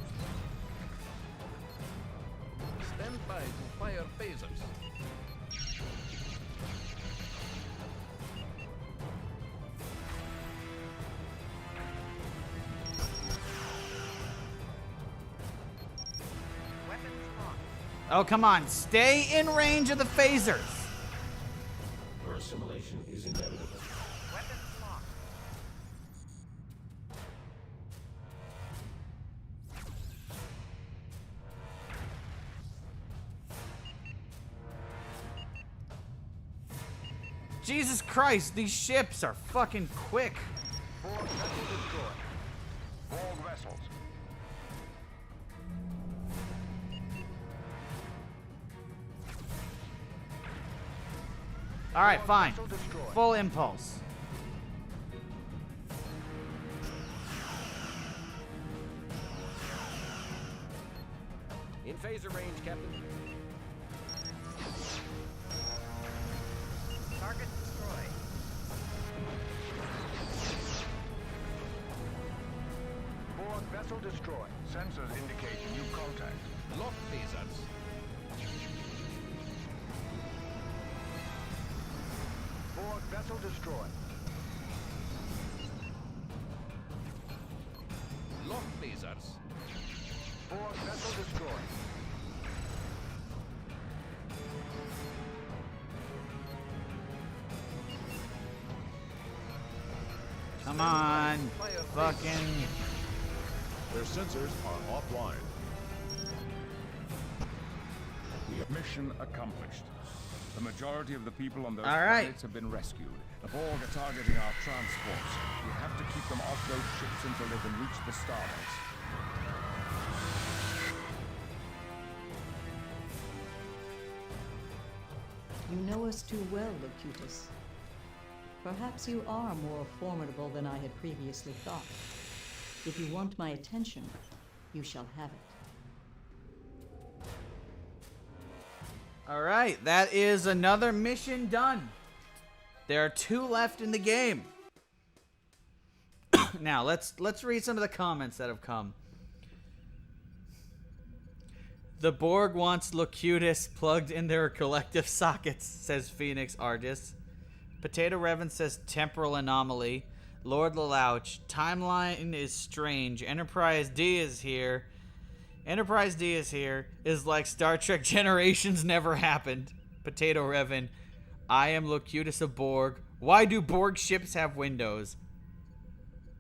Stand by to fire phasers. Weapons locked. Oh, come on. Stay in range of the phasers. Weapons locked. Jesus Christ, these ships are fucking quick. Borg vessel destroyed. Borg vessels. Alright, fine. Vessel destroyed. Full impulse. In phaser range, Captain. Target destroyed. Borg vessel destroyed. Sensors indicate new contact. Lock phasers. Borg vessel destroyed. Lock phasers. Borg vessel destroyed. Come on. Fire Fucking. Their sensors are offline. Mission accomplished. The majority of the people on those All right. planets have been rescued. The Borg are targeting our transports. We have to keep them off those ships until they can reach the starbase. You know us too well, Locutus. Perhaps you are more formidable than I had previously thought. If you want my attention, you shall have it. All right, that is another mission done. There are 2 left in the game. Now, let's read some of the comments that have come. The Borg wants Locutus plugged in their collective sockets, says Phoenix Argus. Potato Revan says temporal anomaly. Lord Lelouch, timeline is strange. Enterprise D is here. Enterprise D is here. Is like Star Trek Generations never happened. Potato Revan, I am Locutus of Borg. Why do Borg ships have windows?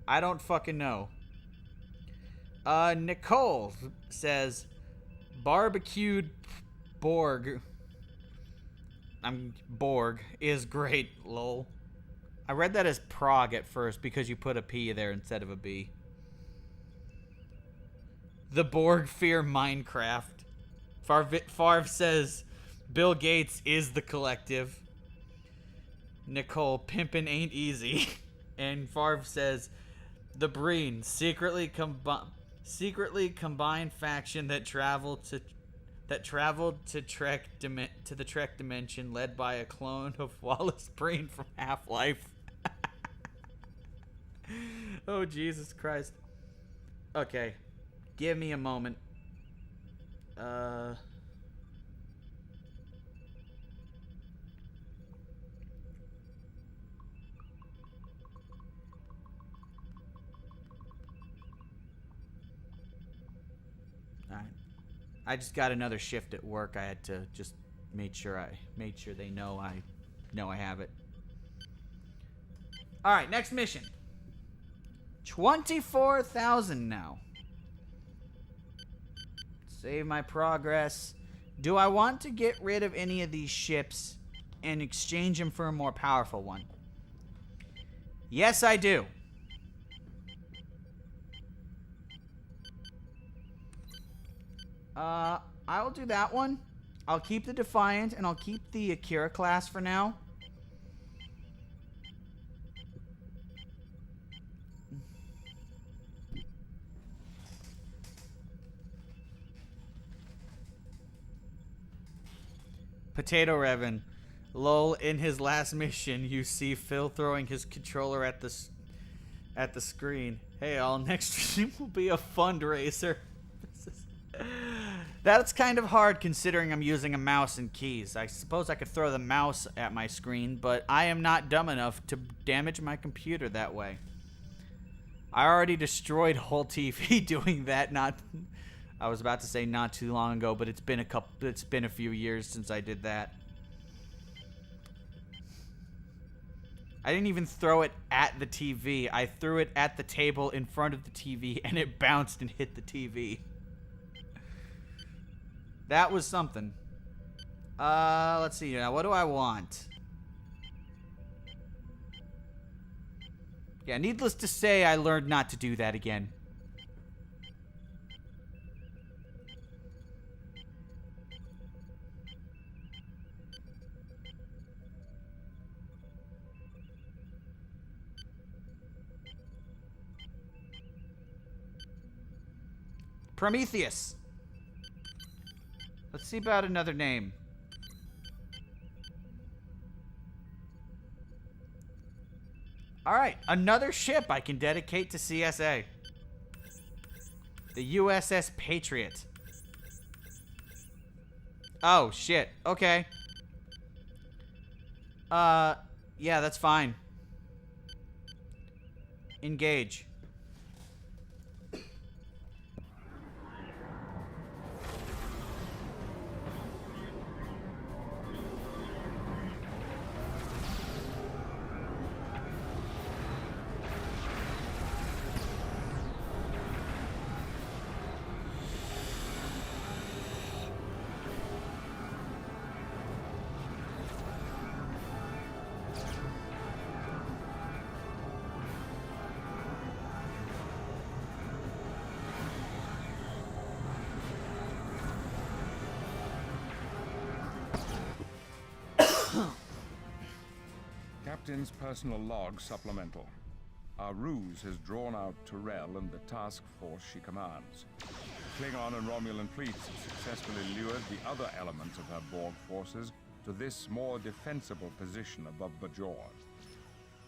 I don't fucking know. Nicole says, barbecued Borg. Borg is great, lol. I read that as Prague at first because you put a P there instead of a B. The Borg fear Minecraft. Farv says, Bill Gates is the collective. Nicole, pimpin' ain't easy. And Farv says, the Breen, secretly combined faction that traveled to the Trek dimension, led by a clone of Wallace Breen from Half-Life. Oh, Jesus Christ. Okay. Give me a moment. Alright. I just got another shift at work. I had to just made sure they know I have it. Alright, next mission. 24,000 now. Save my progress. Do I want to get rid of any of these ships and exchange them for a more powerful one? Yes, I do. I'll do that one. I'll keep the Defiant and I'll keep the Akira class for now. Potato Revan. Lol, in his last mission, you see Phil throwing his controller at the screen. Hey all, next stream will be a fundraiser. That's kind of hard considering I'm using a mouse and keys. I suppose I could throw the mouse at my screen, but I am not dumb enough to damage my computer that way. I already destroyed whole TV doing that. I was about to say not too long ago, but it's been a few years since I did that. I didn't even throw it at the TV. I threw it at the table in front of the TV and it bounced and hit the TV. That was something. Let's see now. What do I want? Yeah, needless to say, I learned not to do that again. Prometheus. Let's see about another name. Alright, another ship I can dedicate to CSA. The USS Patriot. Oh, shit. Okay. Yeah, that's fine. Engage. Captain's personal log supplemental. Our ruse has drawn out Terrell and the task force she commands. Klingon and Romulan fleets successfully lured the other elements of her Borg forces to this more defensible position above Bajor.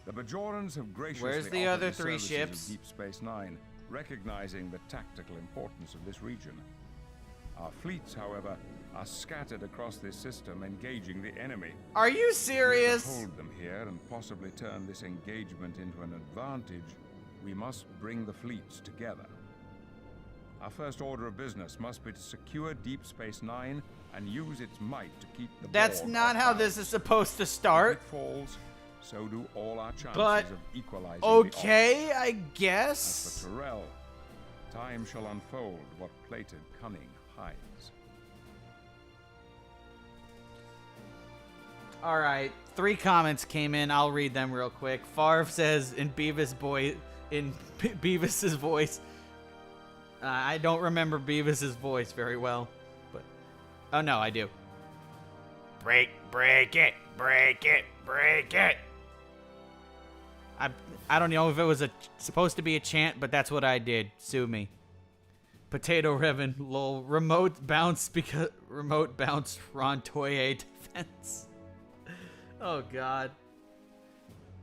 The Bajorans have graciously Where's the offered other the three services ships? of Deep Space Nine, recognizing the tactical importance of this region. Our fleets, however, are scattered across this system, engaging the enemy. Are you To serious? hold them here and possibly turn this engagement into an advantage, we must bring the fleets together. Our first order of business must be to secure Deep Space Nine and use its might to keep the That's Borg not off how balance. this is supposed to If start. it falls, so do all our chances But, of equalizing okay, the odds. I As guess. for Tyrell, time shall unfold what plated cunning hides. All right, 3 comments came in. I'll read them real quick. Favre says in Beavis's voice. I don't remember Beavis's voice very well, but oh no, I do. Break it, break it, break it. I don't know if it was supposed to be a chant, but that's what I did. Sue me. Potato Revan, lol. Remote bounce Rontoye defense. Oh God.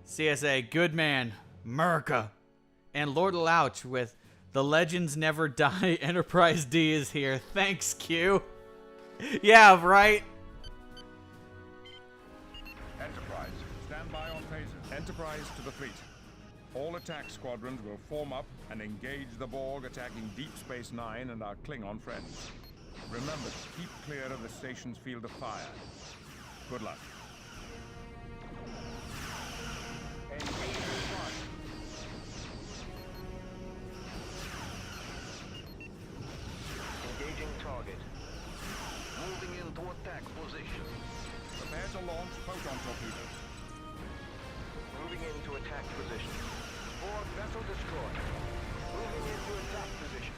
CSA, good man, Merca, and Lord Louch with the legends never die. Enterprise D is here. Thanks, Q. Yeah, right. Enterprise, stand by on phasers. Enterprise to the fleet. All attack squadrons will form up and engage the Borg attacking Deep Space Nine and our Klingon friends. Remember to keep clear of the station's field of fire. Good luck. Engaging target. Moving into attack position. Prepare to launch photon torpedoes. Moving into attack position. Borg vessel destroyed. Moving into attack position.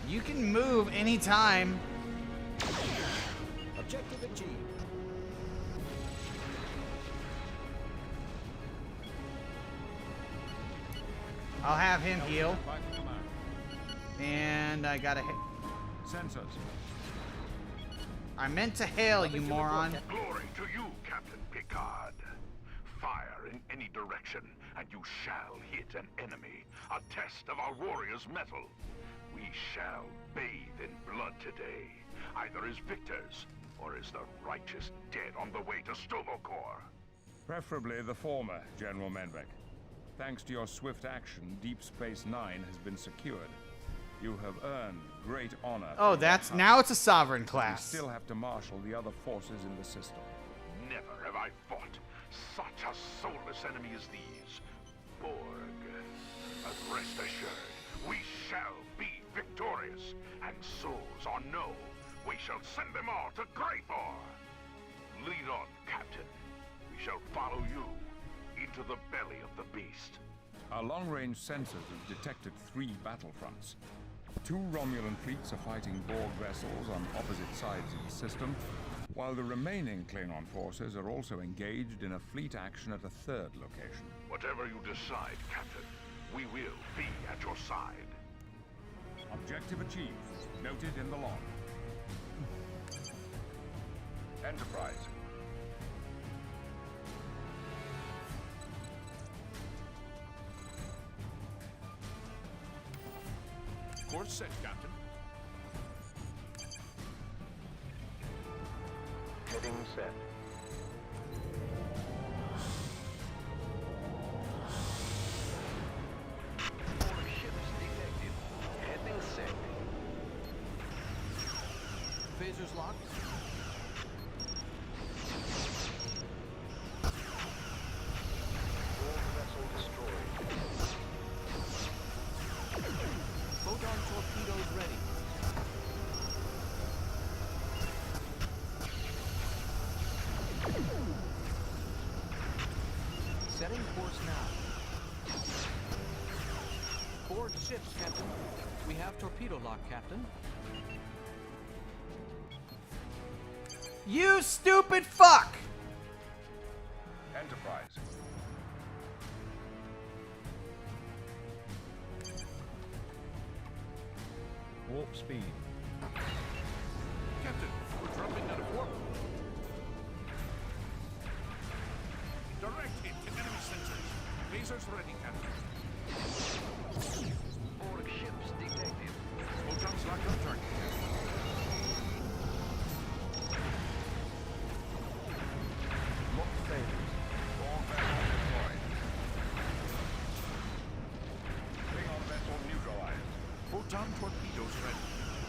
You can move anytime. Objective achieved. I'll have him heal. By command. And I gotta hit. Sensors. I meant to hail, you moron. Glory to you, Captain Picard. Fire in any direction, and you shall hit an enemy. A test of our warriors' mettle. We shall bathe in blood today, either as victors or as the righteous dead on the way to Stovokor. Preferably the former, General Menvek. Thanks to your swift action, Deep Space Nine has been secured. You have earned great honor. Oh, from that's your now house. it's a sovereign We class. still have to marshal the other forces in the system. Never have I fought such a soulless enemy as these. Borg. But rest assured, we shall be victorious. And souls or no, we shall send them all to Greythor. Lead on, Captain. We shall follow you into the belly of the beast. Our long-range sensors have detected 3 battlefronts. 2 Romulan fleets are fighting Borg vessels on opposite sides of the system, while the remaining Klingon forces are also engaged in a fleet action at a 3rd location. Whatever you decide, Captain, we will be at your side. Objective achieved. Noted in the log. Enterprise. Course set, Captain. Heading set. Borg ships detected. Heading set. Phasers locked. Borg vessel destroyed. Photon torpedoes ready. Setting course now. Borg ships, Captain. We have torpedo lock, Captain. You stupid fuck! Enterprise. speed. Captain, we're dropping out of warp. Direct hit to enemy sensors. Lasers ready, Captain. Borg ships detected. Photons locked on target, Captain. Lock failures. Borg vessel deployed. Klingon vessel neutralized. Photon torpedoes ready.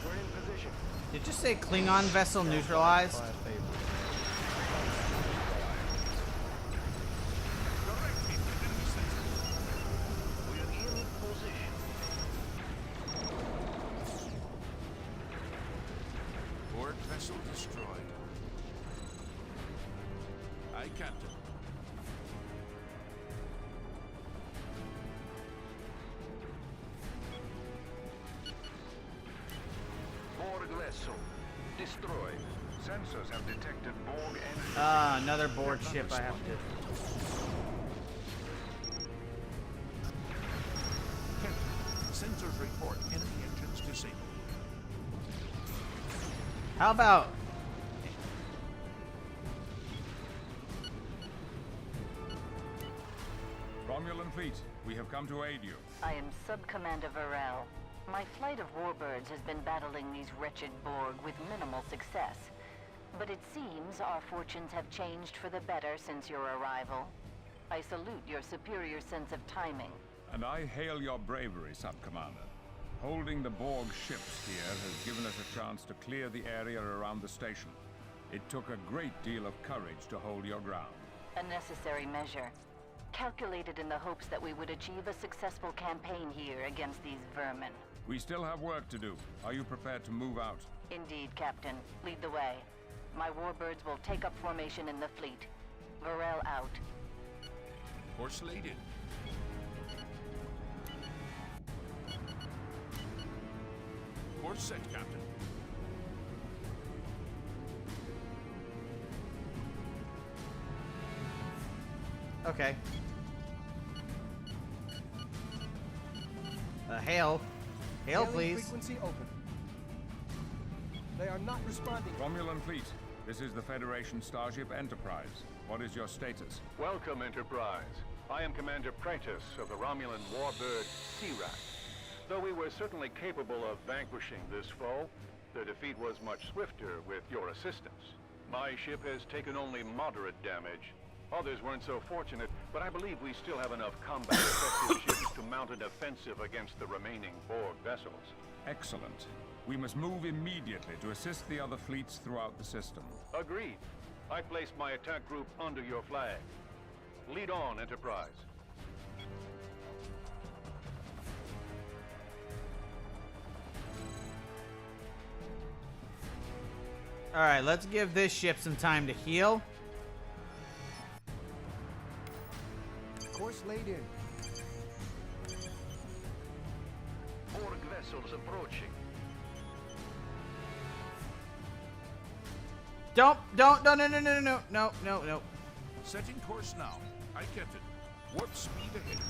We're in position. Did you say Klingon vessel neutralized? Direct hit to enemy sensors. We're in position. Borg vessel destroyed. Aye, Captain. Borg vessel destroyed. Sensors have detected Borg engine. Ah, another Borg ship I have to... Captain, sensors report enemy engines disabled. How about... Romulan fleet, we have come to aid you. I am Sub-Commander Varel. My flight of warbirds has been battling these wretched Borg with minimal success. But it seems our fortunes have changed for the better since your arrival. I salute your superior sense of timing. And I hail your bravery, Sub-Commander. Holding the Borg ships here has given us a chance to clear the area around the station. It took a great deal of courage to hold your ground. A necessary measure. Calculated in the hopes that we would achieve a successful campaign here against these vermin. We still have work to do. Are you prepared to move out? Indeed, Captain. Lead the way. My warbirds will take up formation in the fleet. Varel out. Course laid in. Course set, Captain. Okay. Hail. Hail, please. Frequency open. They are not responding. Romulan fleet, this is the Federation Starship Enterprise. What is your status? Welcome, Enterprise. I am Commander Prentice of the Romulan warbird Sea-Rat. Though we were certainly capable of vanquishing this foe, the defeat was much swifter with your assistance. My ship has taken only moderate damage. Others weren't so fortunate, but I believe we still have enough combat-effective ships to mount an offensive against the remaining Borg vessels. Excellent. We must move immediately to assist the other fleets throughout the system. Agreed. I placed my attack group under your flag. Lead on, Enterprise. Alright, let's give this ship some time to heal. Course laid in. Borg vessels approaching. No. Setting course now. Aye, Captain. Warp speed ahead.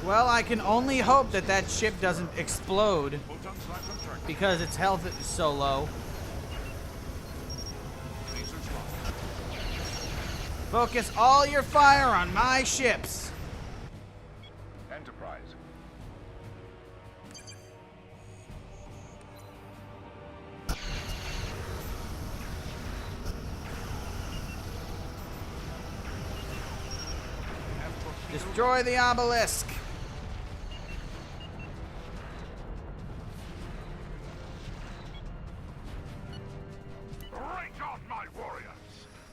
Well, I can only hope that that ship doesn't explode Photons locked on target. because its health is so low. Lasers locked. Focus all your fire on my ships. Enterprise. Destroy the obelisk. Right on, my warriors!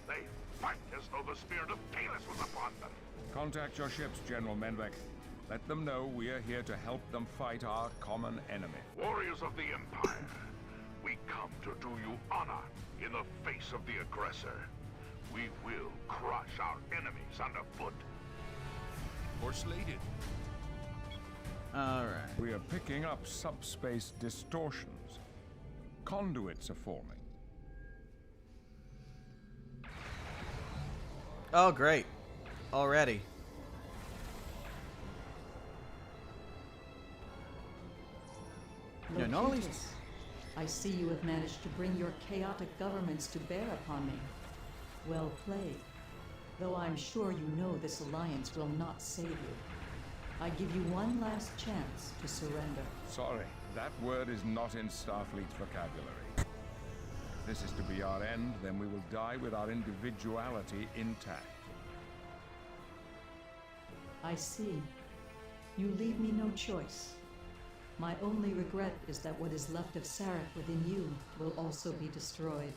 They fight as though the spirit of Kalis was upon them. Contact your ships, General Menvek. Let them know we are here to help them fight our common enemy. Warriors of the Empire, we come to do you honor in the face of the aggressor. We will crush our enemies underfoot. Course laid in. Alright. We are picking up subspace distortions. Conduits are forming. Oh, great. Already. No, normally. Locutus, I see you have managed to bring your chaotic governments to bear upon me. Well played. Though I'm sure you know this alliance will not save you. I give you one last chance to surrender. Sorry, that word is not in Starfleet vocabulary. If this is to be our end, then we will die with our individuality intact. I see. You leave me no choice. My only regret is that what is left of Sarek within you will also be destroyed.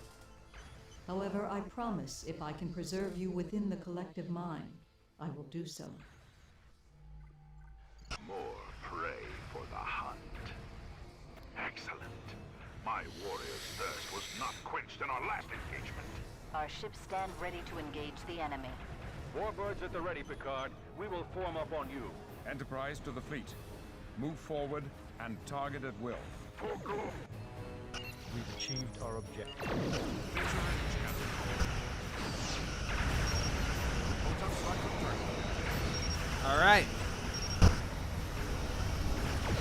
However, I promise if I can preserve you within the collective mind, I will do so. More prey for the hunt. Excellent. My warrior's thirst was not quenched in our last engagement. Our ships stand ready to engage the enemy. Warbirds at the ready, Picard. We will form up on you. Enterprise to the fleet. Move forward and target at will. For glory. We've achieved our objective. All right.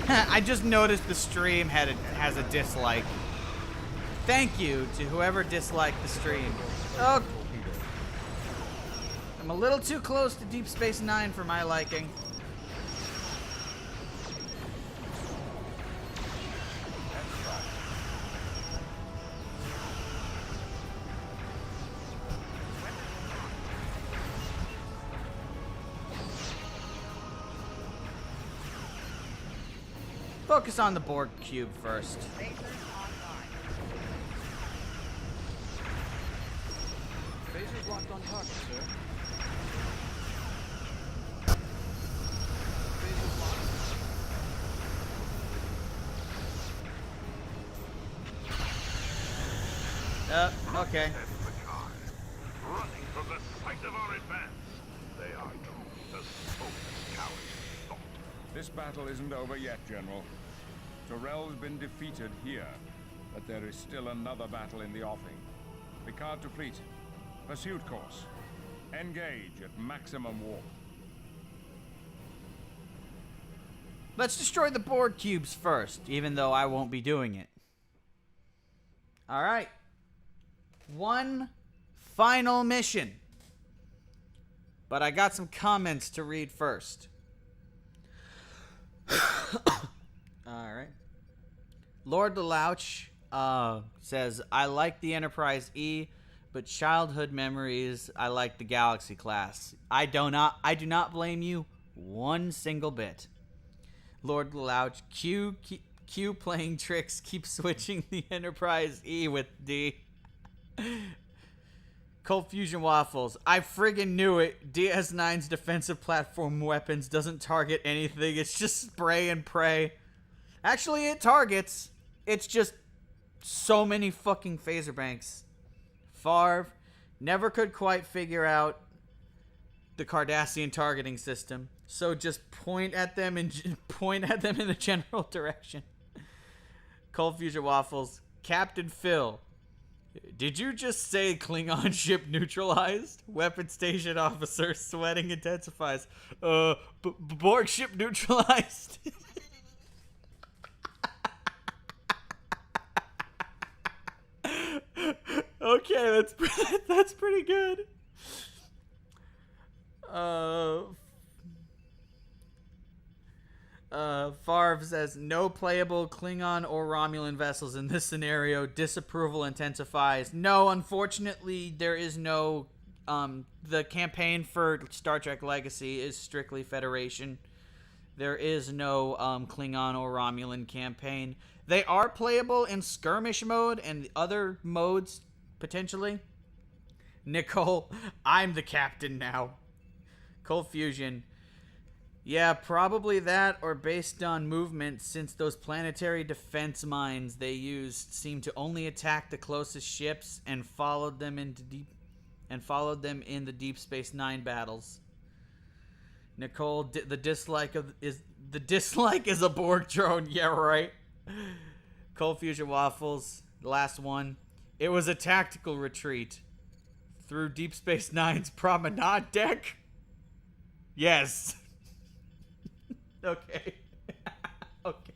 I just noticed the stream has a dislike. Thank you to whoever disliked the stream. Oh, I'm a little too close to Deep Space Nine for my liking. Focus on the Borg cube first. Phasers locked on target, sir. Phasers locked. Okay. Running from the sight of our advance. They are truly the soulless cowards we thought. This battle isn't over yet, General. Tyrell's been defeated here, but there is still another battle in the offing. Picard to fleet. Pursuit course. Engage at maximum warp. Let's destroy the Borg cubes first, even though I won't be doing it. All right. One final mission. But I got some comments to read first. Alright. Lord Delouch says, I like the Enterprise E, but childhood memories, I like the Galaxy class. I do not blame you one single bit. Lord Delouch, Q playing tricks, keep switching the Enterprise E with D. Cold Fusion Waffles, I friggin' knew it. DS9's defensive platform weapons doesn't target anything. It's just spray and pray. Actually, it targets. It's just so many fucking phaser banks. Favre never could quite figure out the Cardassian targeting system, so just point at them in a general direction. Cold Fusion Waffles, Captain Phil, did you just say Klingon ship neutralized? Weapon station officer, sweating intensifies. Borg ship neutralized. Okay, that's pretty good. Favre says, no playable Klingon or Romulan vessels in this scenario. Disapproval intensifies. No, unfortunately, there is no... the campaign for Star Trek Legacy is strictly Federation. There is no Klingon or Romulan campaign. They are playable in skirmish mode and other modes, potentially. Nicole, I'm the captain now. Cold Fusion, yeah, probably that, or based on movement, since those planetary defense mines they used seemed to only attack the closest ships and followed them in the Deep Space Nine battles. Nicole, the dislike is a Borg drone. Yeah, right. Cold Fusion Waffles, the last one. It was a tactical retreat through Deep Space Nine's promenade deck. Yes. Okay. Okay.